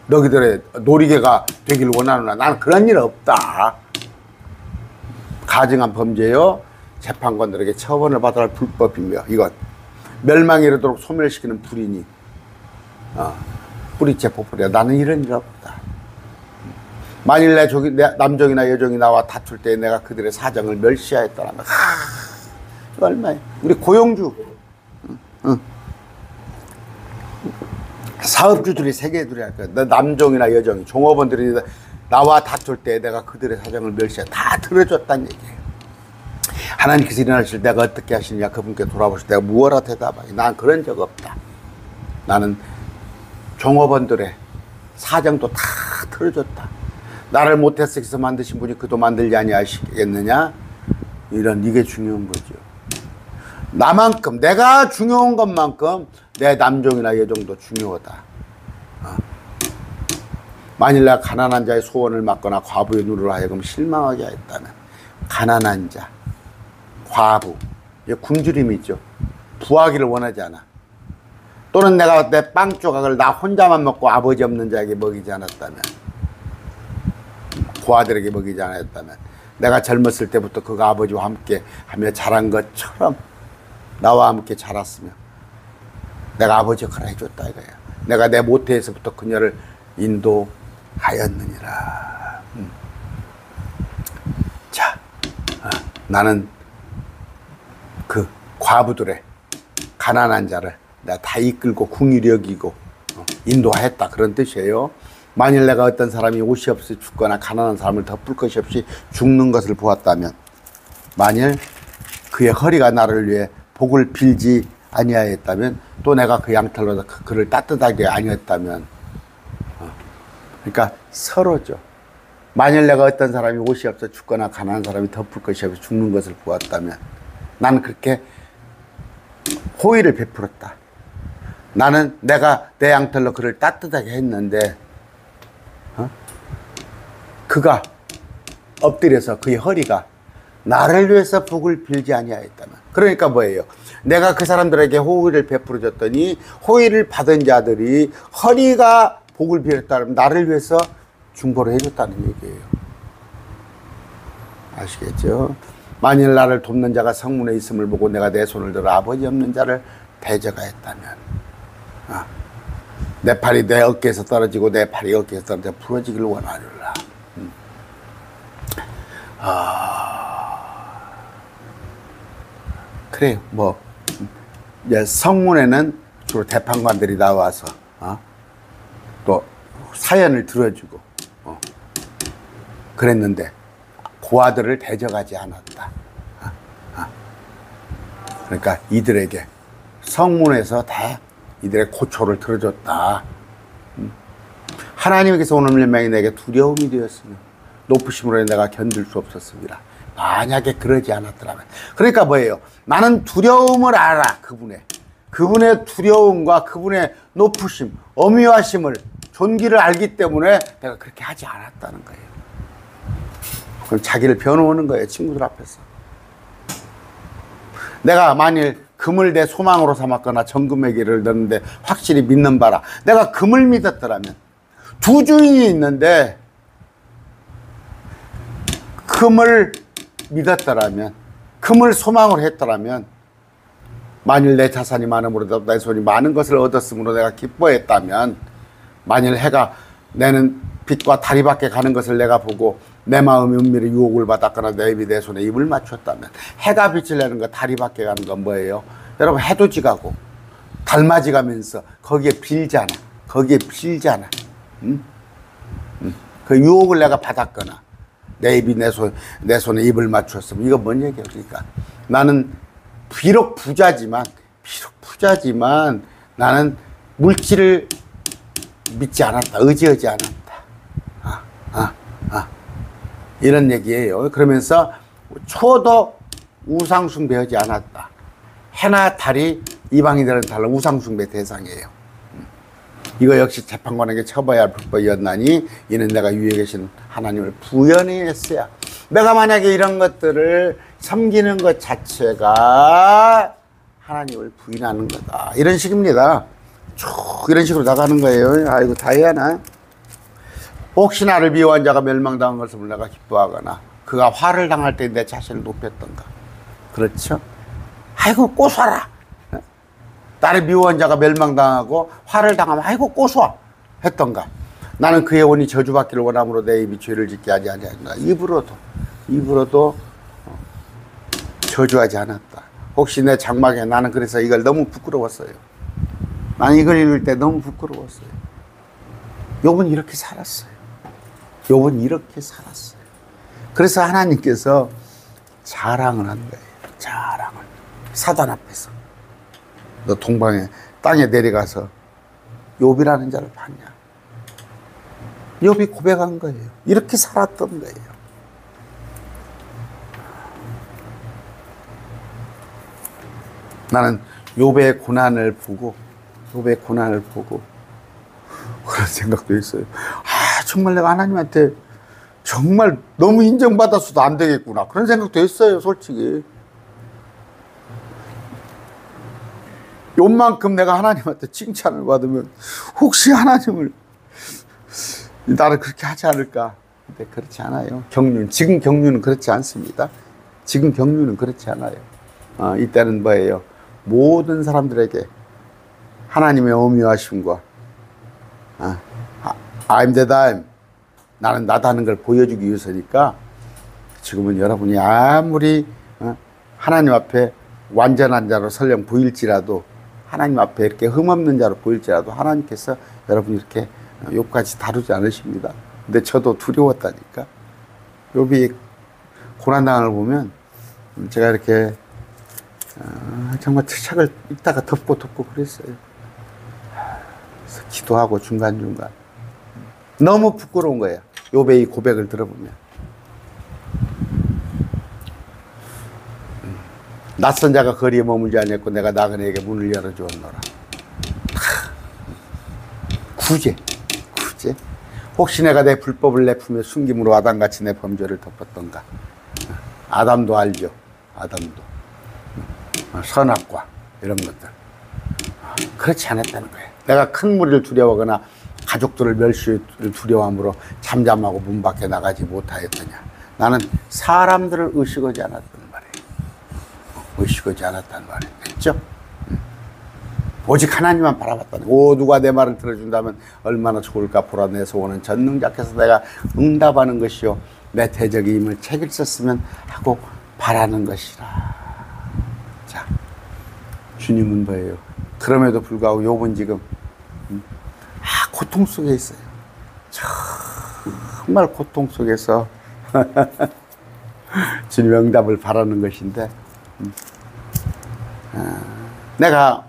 너희들의 놀이개가 되길 원하노라. 나는 그런 일 없다. 가증한 범죄요 재판관들에게 처벌을 받아야 할 불법이며 이것 멸망에 이르도록 소멸시키는 불이니 뿌리째 뽑으랴. 나는 이런 일 없다. 만일 내 남종이나 여종이 나와 다툴 때 내가 그들의 사정을 멸시하였다면 얼마야. 우리 고용주 사업주들이 세계들이 할 거야. 남종이나 여종이 종업원들이 나와 다툴 때 내가 그들의 사정을 멸시해 다 들어줬다는 얘기예요. 하나님께서 일어나실 때가 어떻게 하시느냐, 그분께 돌아보실 때가 무엇라 대답하기. 난 그런 적 없다. 나는 종업원들의 사정도 다 들어줬다. 나를 모태에서 만드신 분이 그도 만들지 아니하시겠느냐. 이게 중요한 거죠. 나만큼, 내가 중요한 것만큼 내 남종이나 여종도 중요하다. 만일 내가 가난한 자의 소원을 막거나 과부의 눈으로 하여금 실망하게 하였다면, 가난한 자, 과부, 굶주림이 있죠. 부하기를 원하지 않아. 또는 내가 내 빵 조각을 나 혼자만 먹고 아버지 없는 자에게 먹이지 않았다면, 고아들에게 먹이지 않았다면, 내가 젊었을 때부터 그가 아버지와 함께 하며 자란 것처럼 나와 함께 자랐으면 내가 아버지 역할을 해줬다 이거야. 내가 내 모태에서부터 그녀를 인도하였느니라. 자, 나는 그 과부들의 가난한 자를 내가 다 이끌고 긍휼히 여기고 인도하였다, 그런 뜻이에요. 만일 내가 어떤 사람이 옷이 없이 죽거나 가난한 사람을 덮을 것이 없이 죽는 것을 보았다면, 만일 그의 허리가 나를 위해 복을 빌지 아니하였다면, 또 내가 그 양털로 그를 따뜻하게 아니었다면, 그러니까 서로죠. 만일 내가 어떤 사람이 옷이 없어 죽거나 가난한 사람이 덮을 것이 없이 죽는 것을 보았다면, 나는 그렇게 호의를 베풀었다. 나는 내가 내 양털로 그를 따뜻하게 했는데, 그가 엎드려서 그의 허리가 나를 위해서 복을 빌지 아니하였다면, 그러니까 뭐예요? 내가 그 사람들에게 호의를 베풀어 줬더니 호의를 받은 자들이 허리가 복을 빌었다면 나를 위해서 중보를 해줬다는 얘기예요. 아시겠죠? 만일 나를 돕는 자가 성문에 있음을 보고 내가 내 손을 들어 아버지 없는 자를 대적하였다면, 내 팔이 내 어깨에서 떨어지고 내 팔이 어깨에서 떨어져 부러지기를 원하리라. 그래요. 뭐 이제 성문에는 주로 대판관들이 나와서 또 사연을 들어주고 그랬는데 고아들을 대적하지 않았다. 그러니까 이들에게 성문에서 다 이들의 고초를 들어줬다. 하나님께서 오는 일명이 내게 두려움이 되었으며 높으심으로 내가 견딜 수 없었습니다. 만약에 그러지 않았더라면. 그러니까 뭐예요? 나는 두려움을 알아. 그분의 두려움과 그분의 높으심, 어미하심을, 존귀를 알기 때문에 내가 그렇게 하지 않았다는 거예요. 그럼 자기를 변호하는 거예요, 친구들 앞에서. 내가 만일 금을 내 소망으로 삼았거나 정금에게를 넣는데 확실히 믿는 바라, 내가 금을 믿었더라면, 두 주인이 있는데 금을 믿었더라면, 금을 소망으로 했더라면, 만일 내 자산이 많음으로 내 손이 많은 것을 얻었으므로 내가 기뻐했다면, 만일 해가 내는 빛과 다리밖에 가는 것을 내가 보고 내 마음이 은밀히 유혹을 받았거나 내 입이 내 손에 입을 맞췄다면, 해가 빛을 내는 거, 다리밖에 가는 건 뭐예요? 여러분, 해도 지가고 달맞이 가면서 거기에 빌잖아. 그 유혹을 내가 받았거나 내 입이 내 손에 입을 맞췄으면, 이거 뭔 얘기야? 그러니까 나는 비록 부자지만 나는 물질을 믿지 않았다. 의지하지 않았다. 이런 얘기예요. 그러면서 초도 우상숭배하지 않았다. 해나 달이 이방인들은 달라 우상숭배 대상이에요. 이거 역시 재판관에게 처벌해야 할 불법이었나니 이는 내가 위에 계신 하나님을 부연했어야. 내가 만약에 이런 것들을 섬기는 것 자체가 하나님을 부인하는 거다. 이런 식입니다. 쭉 이런 식으로 나가는 거예요. 아이고, 다이아나. 혹시 나를 미워한 자가 멸망당한 것을 내가 기뻐하거나 그가 화를 당할 때 내 자신을 높였던가. 그렇죠? 아이고, 꼬수하라. 나를 미워한 자가 멸망당하고 화를 당하면 아이고, 꼬수아 했던가. 나는 그의 온이 저주받기를 원함으로 내 입이 죄를 짓게 하지 아니하였나. 입으로도 저주하지 않았다. 혹시 내 장막에, 나는 그래서 이걸 너무 부끄러웠어요. 나는 이걸 읽을 때 너무 부끄러웠어요. 욥은 이렇게 살았어요. 그래서 하나님께서 자랑을 한 거예요. 자랑을. 사단 앞에서. 너 동방에 땅에 내려가서 욥이라는 자를 봤냐? 욥이 고백한 거예요. 이렇게 살았던 거예요. 나는 욥의 고난을 보고 그런 생각도 있어요. 정말 내가 하나님한테 정말 너무 인정받았어도 안 되겠구나. 그런 생각도 했어요, 솔직히. 요만큼 내가 하나님한테 칭찬을 받으면 혹시 하나님을 나를 그렇게 하지 않을까? 근데 그렇지 않아요. 지금 경륜은 그렇지 않습니다. 지금 경륜은 그렇지 않아요. 이때는 뭐예요? 모든 사람들에게 하나님의 어미하심과 I'm that I'm, 나는 나다는 걸 보여주기 위해서니까 지금은 여러분이 아무리 하나님 앞에 완전한 자로 설령 보일지라도, 하나님 앞에 이렇게 흠없는 자로 보일지라도 하나님께서 여러분 이렇게 욥까지 다루지 않으십니다. 근데 저도 두려웠다니까. 욥이 고난당을 보면 제가 이렇게 정말 책을 읽다가 덮고 그랬어요. 그래서 기도하고 중간중간 너무 부끄러운 거예요. 욥의 이 고백을 들어보면. 낯선 자가 거리에 머물지 않았고 내가 나그네에게 문을 열어주었노라. 구제. 혹시 내가 내 불법을 내 품에 숨김으로 아담같이 내 범죄를 덮었던가. 아담도 알죠. 아담도. 선악과 이런 것들. 그렇지 않았다는 거예요. 내가 큰 무리를 두려워하거나 가족들을 멸시를 두려워함으로 잠잠하고 문 밖에 나가지 못하였더냐. 나는 사람들을 의식하지 않았단 말이에요. 의식하지 않았단 말이에요. 됐죠? 오직 하나님만 바라봤다는 거예요. 누가 내 말을 들어준다면 얼마나 좋을까. 보라, 내 소원은 전능자께서 내가 응답하는 것이요 내 대적이 임을 책을 썼으면 하고 바라는 것이라. 자, 주님은 뭐예요? 그럼에도 불구하고 욥은 지금 고통 속에 있어요. 정말 고통 속에서 주님의 응답을 바라는 것인데, 내가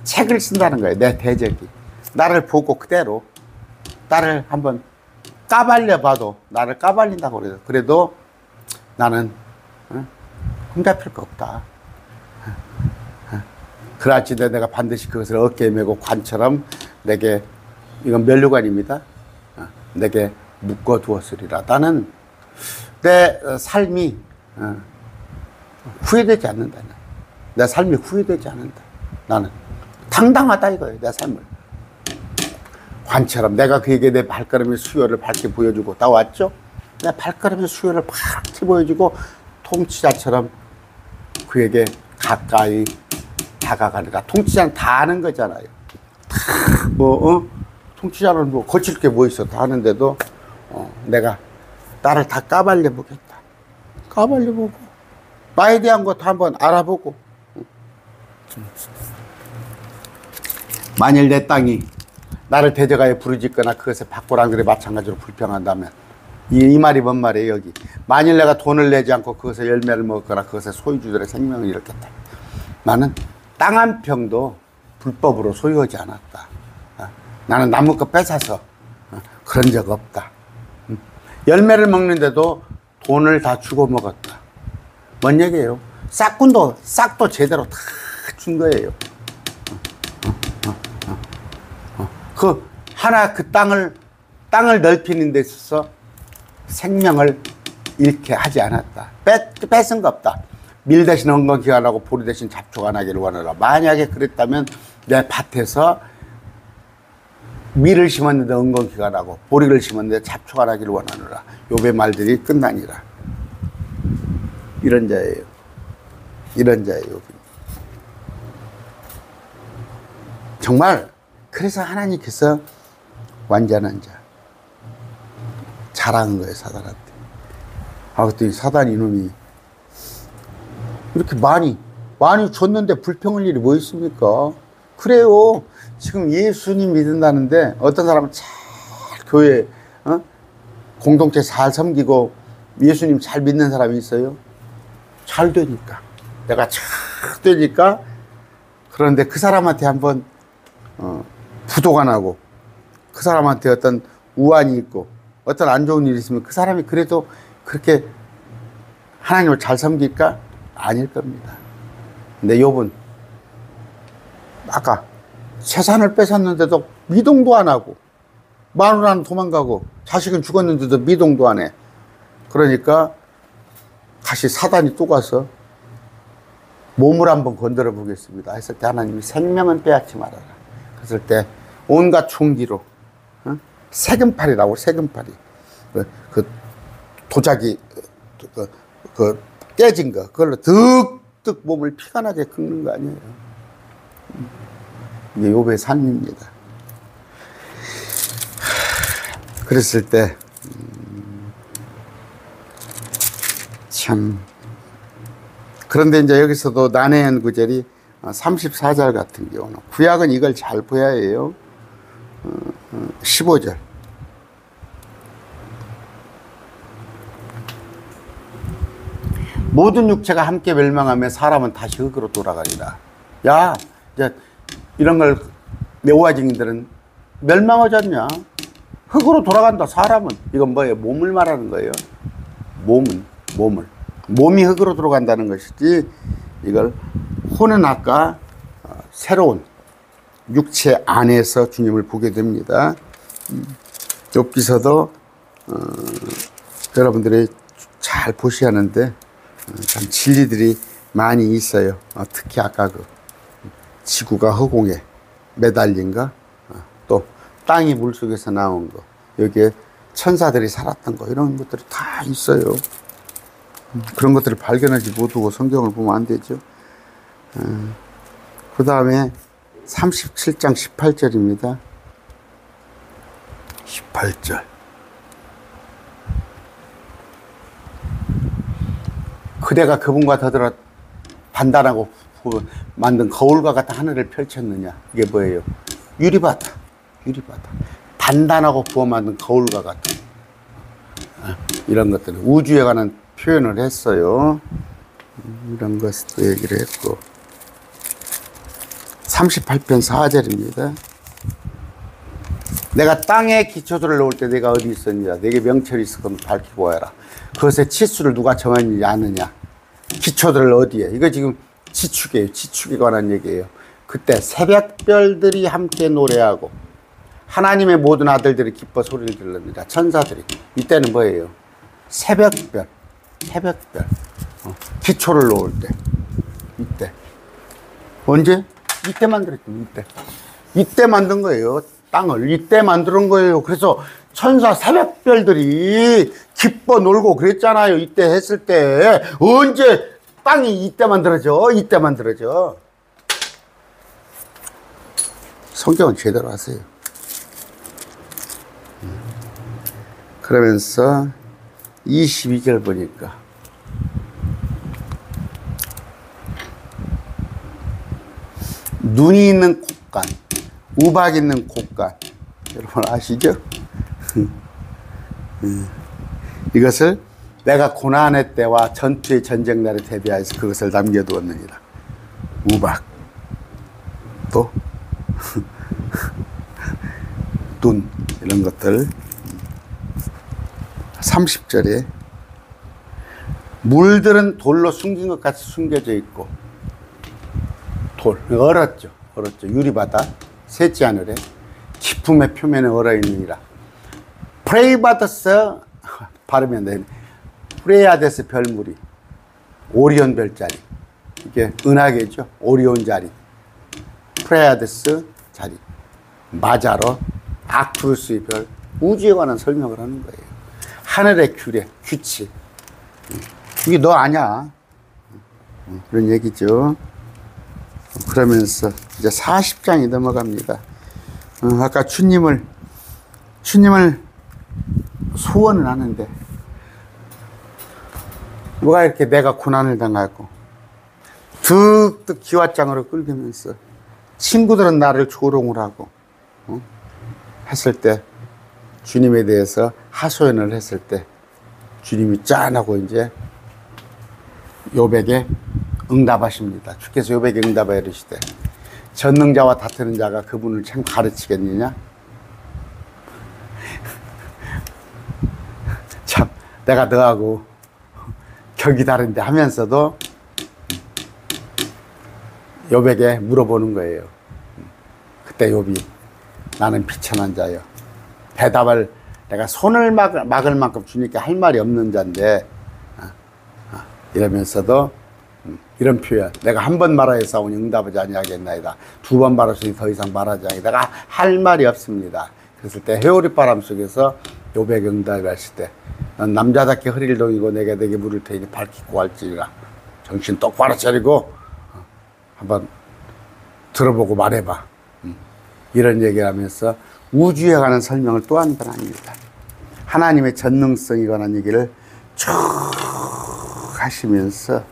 책을 쓴다는 거예요. 내 대적이 나를 보고 그대로 나를 한번 까발려 봐도, 나를 까발린다고 그래요. 그래도 나는 흠잡힐 거 없다. 그럴지라도 내가 반드시 그것을 어깨에 메고 관처럼 내게, 이건 면류관입니다. 내게 묶어두었으리라. 나는 내 삶이 후회되지 않는다. 내 삶이 후회되지 않는다. 나는 당당하다 이거예요. 내 삶을 관처럼 내가 그에게 내 발걸음의 수요를 밝게 보여주고, 나왔죠? 내 발걸음의 수요를 밝게 보여주고 통치자처럼 그에게 가까이 다가가니까. 통치자는 다 아는 거잖아요. 통치자는 뭐 거칠 게 뭐 있어. 다 아는데도 내가 나를 다 까발려 보겠다. 까발려 보고 나에 대한 것도 한번 알아보고. 만일 내 땅이 나를 대적하여 부르짖거나 그것에 박고랑들이 마찬가지로 불평한다면, 이 말이 뭔 말이에요? 여기 만일 내가 돈을 내지 않고 그것에 열매를 먹거나 그것에 소유주들의 생명을 잃었겠다. 나는 땅 한 평도 불법으로 소유하지 않았다. 나는 남의 거 뺏어서 그런 적 없다. 열매를 먹는데도 돈을 다 주고 먹었다. 뭔 얘기예요? 싹도 제대로 다 준 거예요. 그 땅을 넓히는 데 있어서 생명을 잃게 하지 않았다. 뺏은 거 없다. 밀 대신 엉겅 기관하고 보리 대신 잡초가 나기를 원하라. 만약에 그랬다면 내 밭에서 밀을 심었는데 엉겅 기관하고 보리를 심었는데 잡초가 나기를 원하노라. 욥의 말들이 끝나니라. 이런 자예요. 욥이. 정말 그래서 하나님께서 완전한 자 자랑한 거예요, 사단한테. 그랬더니 사단 이놈이 이렇게 많이 줬는데 불평할 일이 뭐 있습니까? 그래요. 지금 예수님 믿는다는데 어떤 사람은 잘 교회 공동체 잘 섬기고 예수님 잘 믿는 사람이 있어요. 잘 되니까, 내가 잘 되니까. 그런데 그 사람한테 한번 부도가 나고, 그 사람한테 어떤 우환이 있고 어떤 안 좋은 일이 있으면 그 사람이 그래도 그렇게 하나님을 잘 섬길까? 아닐 겁니다. 근데 욥은 아까 재산을 뺏었는데도 미동도 안 하고, 마누라는 도망가고 자식은 죽었는데도 미동도 안 해. 그러니까 다시 사단이 또 가서 몸을 한번 건드려 보겠습니다 했을 때 하나님이 생명은 빼앗지 말아라. 그랬을 때 온갖 총기로 세금팔이라고 세금팔이 그 도자기 그 깨진 거 그걸로 득득 몸을 피가 나게 긁는 거 아니에요. 이게 욥의 삶입니다. 그랬을 때 참 그런데 이제 여기서도 난해한 구절이 34절 같은 경우는 구약은 이걸 잘 봐야 해요. 15절 모든 육체가 함께 멸망하며 사람은 다시 흙으로 돌아가리라. 야, 이제 이런 걸 여호와 증인들은 멸망하지 않냐? 흙으로 돌아간다. 사람은 이건 뭐예요? 몸을 말하는 거예요. 몸이 흙으로 들어간다는 것이지 이걸 혼은 아까 새로운 육체 안에서 주님을 보게 됩니다. 욥기서도 여러분들이 잘 보셔야 하는데 참 진리들이 많이 있어요. 특히 아까 그 지구가 허공에 매달린 거, 또 땅이 물속에서 나온 거, 여기에 천사들이 살았던 거, 이런 것들이 다 있어요. 그런 것들을 발견하지 못하고 성경을 보면 안 되죠. 그 다음에 37장 18절입니다. 18절. 그대가 그분과 더불어 단단하고 만든 거울과 같은 하늘을 펼쳤느냐. 이게 뭐예요? 유리바다. 단단하고 부어 만든 거울과 같은 이런 것들을 우주에 관한 표현을 했어요. 이런 것도 얘기를 했고 38편 4절입니다. 내가 땅에 기초들을 놓을 때 내가 어디 있었느냐. 내게 명철이 있을 거면 밝히 보아라. 그것의 치수를 누가 정하지 않느냐. 기초들을 어디에. 이거 지금 지축이에요. 지축에 관한 얘기예요. 그때 새벽별들이 함께 노래하고 하나님의 모든 아들들이 기뻐 소리를 질릅니다. 천사들이. 이때는 뭐예요? 새벽별. 기초를 놓을 때. 이때. 언제? 이때 만들었죠. 이때 만든 거예요. 땅을 이때 만드는 거예요. 그래서 천사 새벽별들이 기뻐 놀고 그랬잖아요. 이때 했을 때. 언제 땅이 이때 만들어져? 이때 만들어져. 성경은 제대로 하세요. 그러면서 22절 보니까 눈이 있는 곳간, 우박 있는 곳간, 여러분 아시죠? 이것을 내가 고난의 때와 전투의 전쟁 날에 대비하여서 그것을 남겨두었느니라. 우박, 또 눈, 이런 것들. 30절에 물들은 돌로 숨긴 것 같이 숨겨져 있고, 돌, 얼었죠. 유리바다, 셋째 하늘에 깊음의 표면에 얼어있느니라. 프레이바더스 발음이 안 돼. 프레야데스 별무리, 오리온 별자리. 이게 은하계죠. 오리온 자리, 프레야데스 자리, 마자로, 아크루스의 별, 우주에 관한 설명을 하는 거예요. 하늘의 규례, 규칙. 이게 너 아냐. 그런 얘기죠. 그러면서 이제 40장이 넘어갑니다. 아까 주님을 소원을 하는데 누가 이렇게 내가 고난을 당하고 득득 기왓장으로 끌리면서 친구들은 나를 조롱을 하고 했을 때 주님에 대해서 하소연을 했을 때 주님이 짠하고 이제 욥에게 응답하십니다. 주께서 욥에게 응답하여 이르시되 전능자와 다투는 자가 그분을 참 가르치겠느냐? 참 내가 너하고 격이 다른데 하면서도 욥에게 물어보는 거예요. 그때 욥이 나는 비천한 자요. 대답을 내가 손을 막을 만큼 주님께 할 말이 없는 자인데 이러면서도 이런 표현. 내가 한 번 말하였사오니 응답하지 아니하겠나이다. 두 번 말하였으니 더 이상 말하지 아니하겠다. 내가 할 말이 없습니다. 그랬을 때 회오리 바람 속에서 요백이 응답을 했을 때, 넌 남자답게 허리를 동이고 내가 내게 물을 테니 밝히고 할지니라. 정신 똑바로 차리고 한번 들어보고 말해봐. 이런 얘기를 하면서 우주에 관한 설명을 또 한 번 합니다. 하나님의 전능성에 관한 얘기를 쭉 하시면서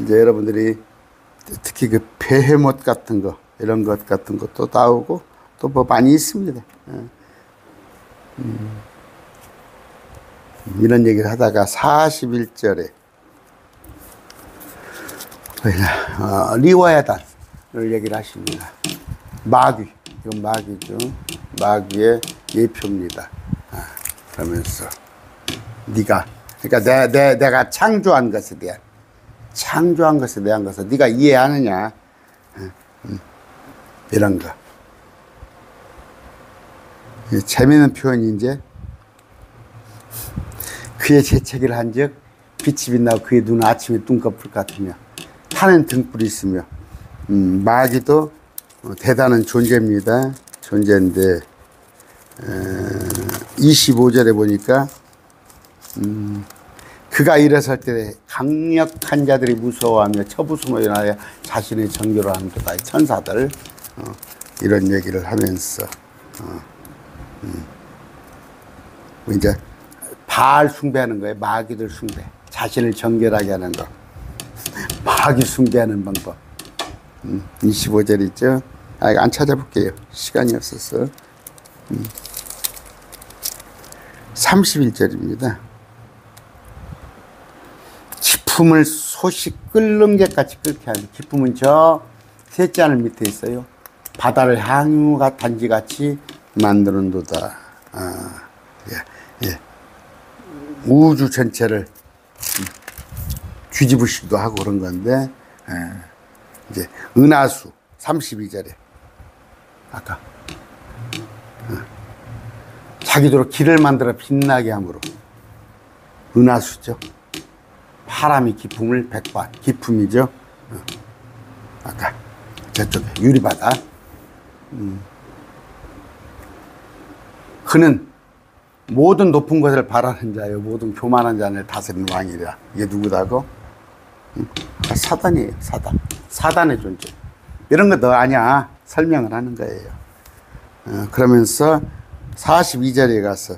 이제 여러분들이 특히 그 베헤못 같은 거, 이런 것 같은 것도 나오고 또 뭐 많이 있습니다. 이런 얘기를 하다가 41절에 리와야단을 얘기를 하십니다. 마귀, 이건 마귀죠. 마귀의 예표입니다. 그러면서 네가, 그러니까 내가 창조한 것에 대한 것을 네가 이해하느냐, 이런 거. 재미있는 표현이 이제 그의 재채기를 한즉 빛이 빛나고 그의 눈은 아침에 뚱꺼풀 같으며 타는 등불이 있으며. 마귀도 대단한 존재입니다. 존재인데 25절에 보니까 그가 일어설 때 강력한 자들이 무서워하며 처부수로 인하여 자신의 정결을 하는도다. 천사들 이런 얘기를 하면서 이제 바알 숭배하는 거예요. 마귀들 숭배, 자신을 정결하게 하는 거, 마귀 숭배하는 방법. 25절 있죠. 이거 안 찾아볼게요. 시간이 없어서. 31절입니다. 기품을 소시 끓는 get같이 끓게 하는, 기품은 저 셋째 하늘 밑에 있어요. 바다를 항유가 단지같이 만드는도다. 예. 우주 전체를 뒤집으시기도 하고 그런 건데, 이제 은하수 32절에 아까 자기도로 길을 만들어 빛나게 함으로, 은하수죠. 파람이 기품을 백반, 기품이죠. 아까 저쪽에 유리바다. 그는 모든 높은 것을 바라는 자요 모든 교만한 자를 다스리는 왕이라. 이게 누구다고? 사단이에요. 사단의 존재. 이런 거 너 아냐 설명을 하는 거예요. 그러면서 42절에 가서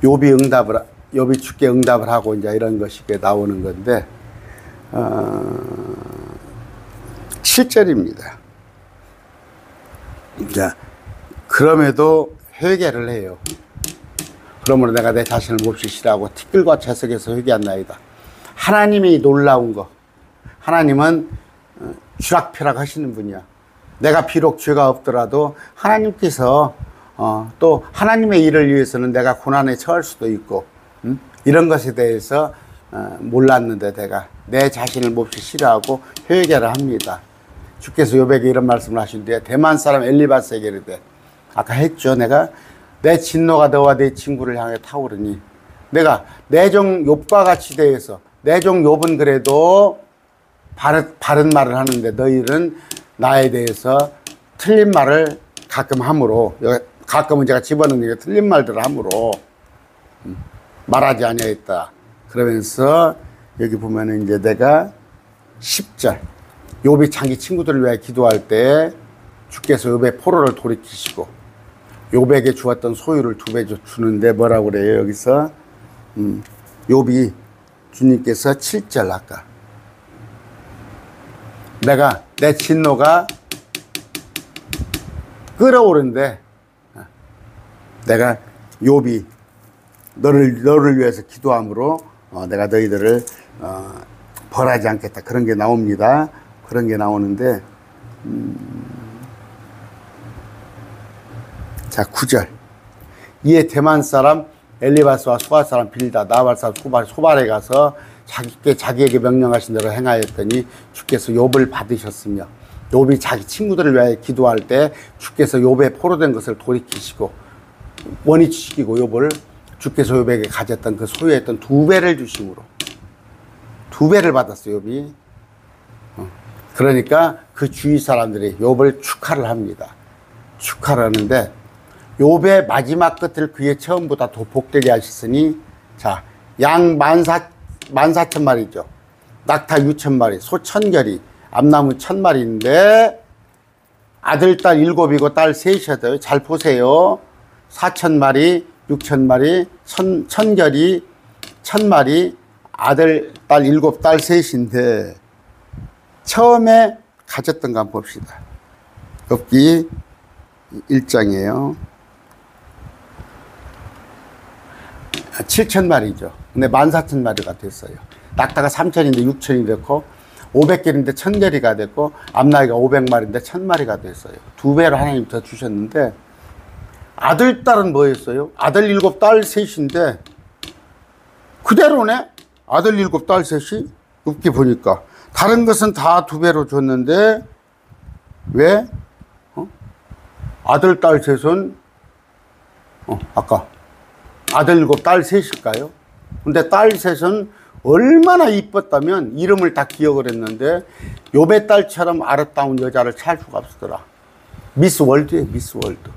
욥이 주께 응답을 하고 이제 이런 것이 나오는 건데 7절입니다. 자, 그럼에도 회개를 해요. 그러므로 내가 내 자신을 몹시 싫어하고 티끌과 채석에서 회개한나이다. 하나님이 놀라운 거, 하나님은 쥐락펴락 하시는 분이야. 내가 비록 죄가 없더라도 하나님께서 또 하나님의 일을 위해서는 내가 고난에 처할 수도 있고, 이런 것에 대해서 몰랐는데 내가 내 자신을 몹시 싫어하고 회개를 합니다. 주께서 욥에게 이런 말씀을 하신데, 대만 사람 엘리바스에게 이르되, 아까 했죠. 내가 내 진노가 너와 내 친구를 향해 타오르니, 내가 내 종 욥과 같이 대해서, 내 종 욥은 그래도 바른 말을 하는데 너희는 나에 대해서 틀린 말을 가끔 함으로, 가끔은 제가 집어넣는 게 틀린 말들을 함으로 말하지 아니하였다. 그러면서 여기 보면은 이제 내가 10절, 욥이 자기 친구들을 위해 기도할 때 주께서 욥의 포로를 돌이키시고 욥에게 주었던 소유를 2배 주는데 뭐라고 그래요? 여기서 욥이 주님께서 7절 아까 내가 내 진노가 끓어오른데 내가 욥이 너를 위해서 기도함으로 내가 너희들을 벌하지 않겠다. 그런 게 나옵니다. 그런 게 나오는데 자 9절 이에 대만 사람 엘리바스와 소아 사람 빌다 나발 사람 소발에 가서 자기에게 명령하신 대로 행하였더니 주께서 욥을 받으셨으며 욥이 자기 친구들을 위하여 기도할 때 주께서 욥의 포로된 것을 돌이키시고 원위치시키고 욥을 주께서 욥에게 가졌던 그 소유했던 2배를 주심으로 2배를 받았어요, 욥이. 그러니까 그 주위 사람들이 욥을 축하를 합니다. 축하를 하는데 욥의 마지막 끝을 그의 처음보다 더 복되게 하셨으니, 자, 양 14,000마리죠. 낙타 6,000마리, 소 1,000결이, 암나무 1,000마리인데 아들, 딸 7이고 딸 3이셔도 잘 보세요. 4,000마리, 6,000마리, 1,000결이, 1,000마리, 아들, 딸 7, 딸 3인데 처음에 가졌던 거 한번 봅시다. 욥기 1장이에요. 7,000마리죠. 근데 14,000마리가 됐어요. 낙타가 3,000인데 6,000이 됐고, 500개인데 1,000개리가 됐고, 암나귀가 500마리인데 1,000마리가 됐어요. 2배로 하나님 더 주셨는데, 아들, 딸은 뭐였어요? 아들 7, 딸 3인데, 그대로네? 아들 7, 딸 3이? 욥기 보니까. 다른 것은 다 2배로 줬는데, 왜? 아들, 딸 3은, 아까, 아들 7, 딸 3일까요? 근데 딸 3은 얼마나 이뻤다면 이름을 다 기억을 했는데, 욥의 딸처럼 아름다운 여자를 찾을 수가 없었더라. 미스 월드예요, 미스 월드.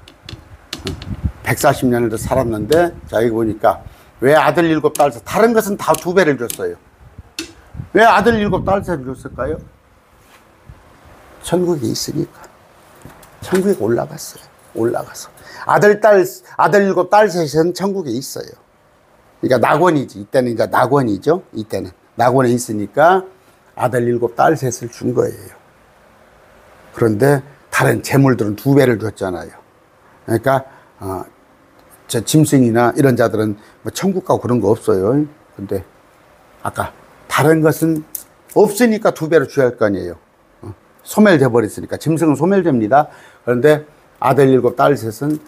140년을 더 살았는데, 자, 여기 보니까, 왜 아들 7, 딸 3, 다른 것은 다 2배를 줬어요. 왜 아들 7, 딸 3을 줬을까요? 천국에 있으니까. 천국에 올라갔어요. 올라가서. 아들 7, 딸 3은 천국에 있어요. 그러니까 낙원이지. 이때는 이제 낙원이죠. 이때는. 낙원에 있으니까 아들 7, 딸 3을 준 거예요. 그런데 다른 재물들은 2배를 줬잖아요. 그러니까, 저 짐승이나 이런 자들은 뭐 천국 가고 그런 거 없어요. 근데 아까 다른 것은 없으니까 2배로 줘야 할 거 아니에요. 소멸돼 버렸으니까. 짐승은 소멸됩니다. 그런데 아들 7, 딸 3은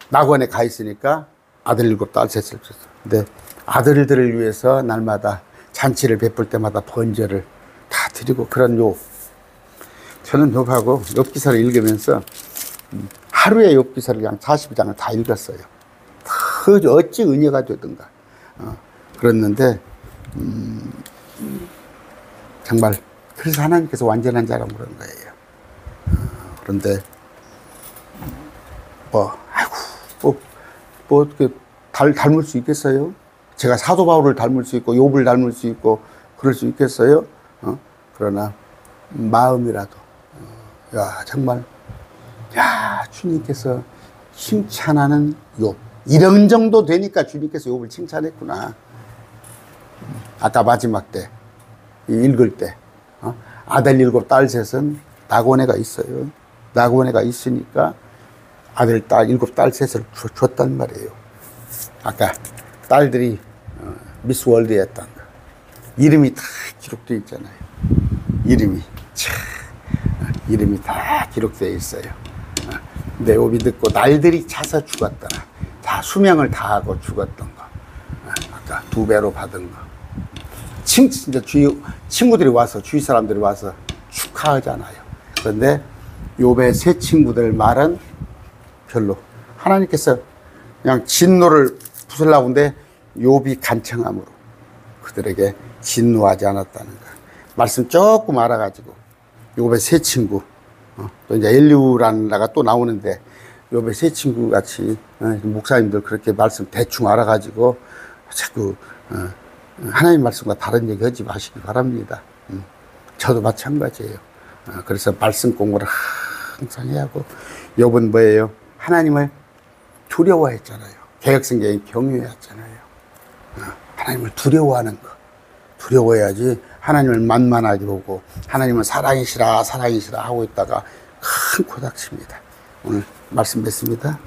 낙원에 가 있으니까 아들 7, 딸 3을 줬어요. 근데 아들들을 위해서 날마다 잔치를 베풀 때마다 번제를 다 드리고 그런 욥. 저는 욥하고 욥기서를 읽으면서 하루에 욥기서를 그냥 42장을 다 읽었어요. 어찌 은혜가 되든가. 그랬는데, 정말, 그래서 하나님께서 완전한 자라고 그런 거예요. 그런데, 어떻게 닮을 수 있겠어요? 제가 사도 바울을 닮을 수 있고, 욥을 닮을 수 있고, 그럴 수 있겠어요? 그러나, 마음이라도, 정말, 주님께서 칭찬하는 욥. 이런 정도 되니까 주님께서 욥을 칭찬했구나. 아까 마지막 때, 읽을 때, 아들 7, 딸 3은 낙원에가 있어요. 낙원에가 있으니까 아들, 딸 7, 딸 3을 줬단 말이에요. 아까 딸들이 미스 월드였던 거. 이름이 다 기록되어 있잖아요. 이름이 다 기록되어 있어요. 근데 욥이 듣고 날들이 차서 죽었더라. 다 수명을 다하고 죽었던 거. 아까 2배로 받은 거. 진짜 친구들이 와서, 주위 사람들이 와서 축하하잖아요. 그런데 욥의 세 친구들 말은 별로. 하나님께서 그냥 진노를 부수려고 하는데 욥이 간청함으로 그들에게 진노하지 않았다는 거. 말씀 조금 알아가지고 욥의 세 친구, 또 이제 엘리우라는 나가 또 나오는데 욥의 세 친구 같이 목사님들 그렇게 말씀 대충 알아가지고 자꾸 하나님 말씀과 다른 얘기 하지 마시기 바랍니다. 저도 마찬가지예요. 그래서 말씀 공부를 항상 해야 하고, 욥은 뭐예요? 하나님을 두려워했잖아요. 개혁성경이 경외했잖아요. 하나님을 두려워하는 거. 두려워해야지 하나님을 만만하게 보고 하나님은 사랑이시라 사랑이시라 하고 있다가 큰 고닥칩니다. 오늘 말씀 뵙습니다.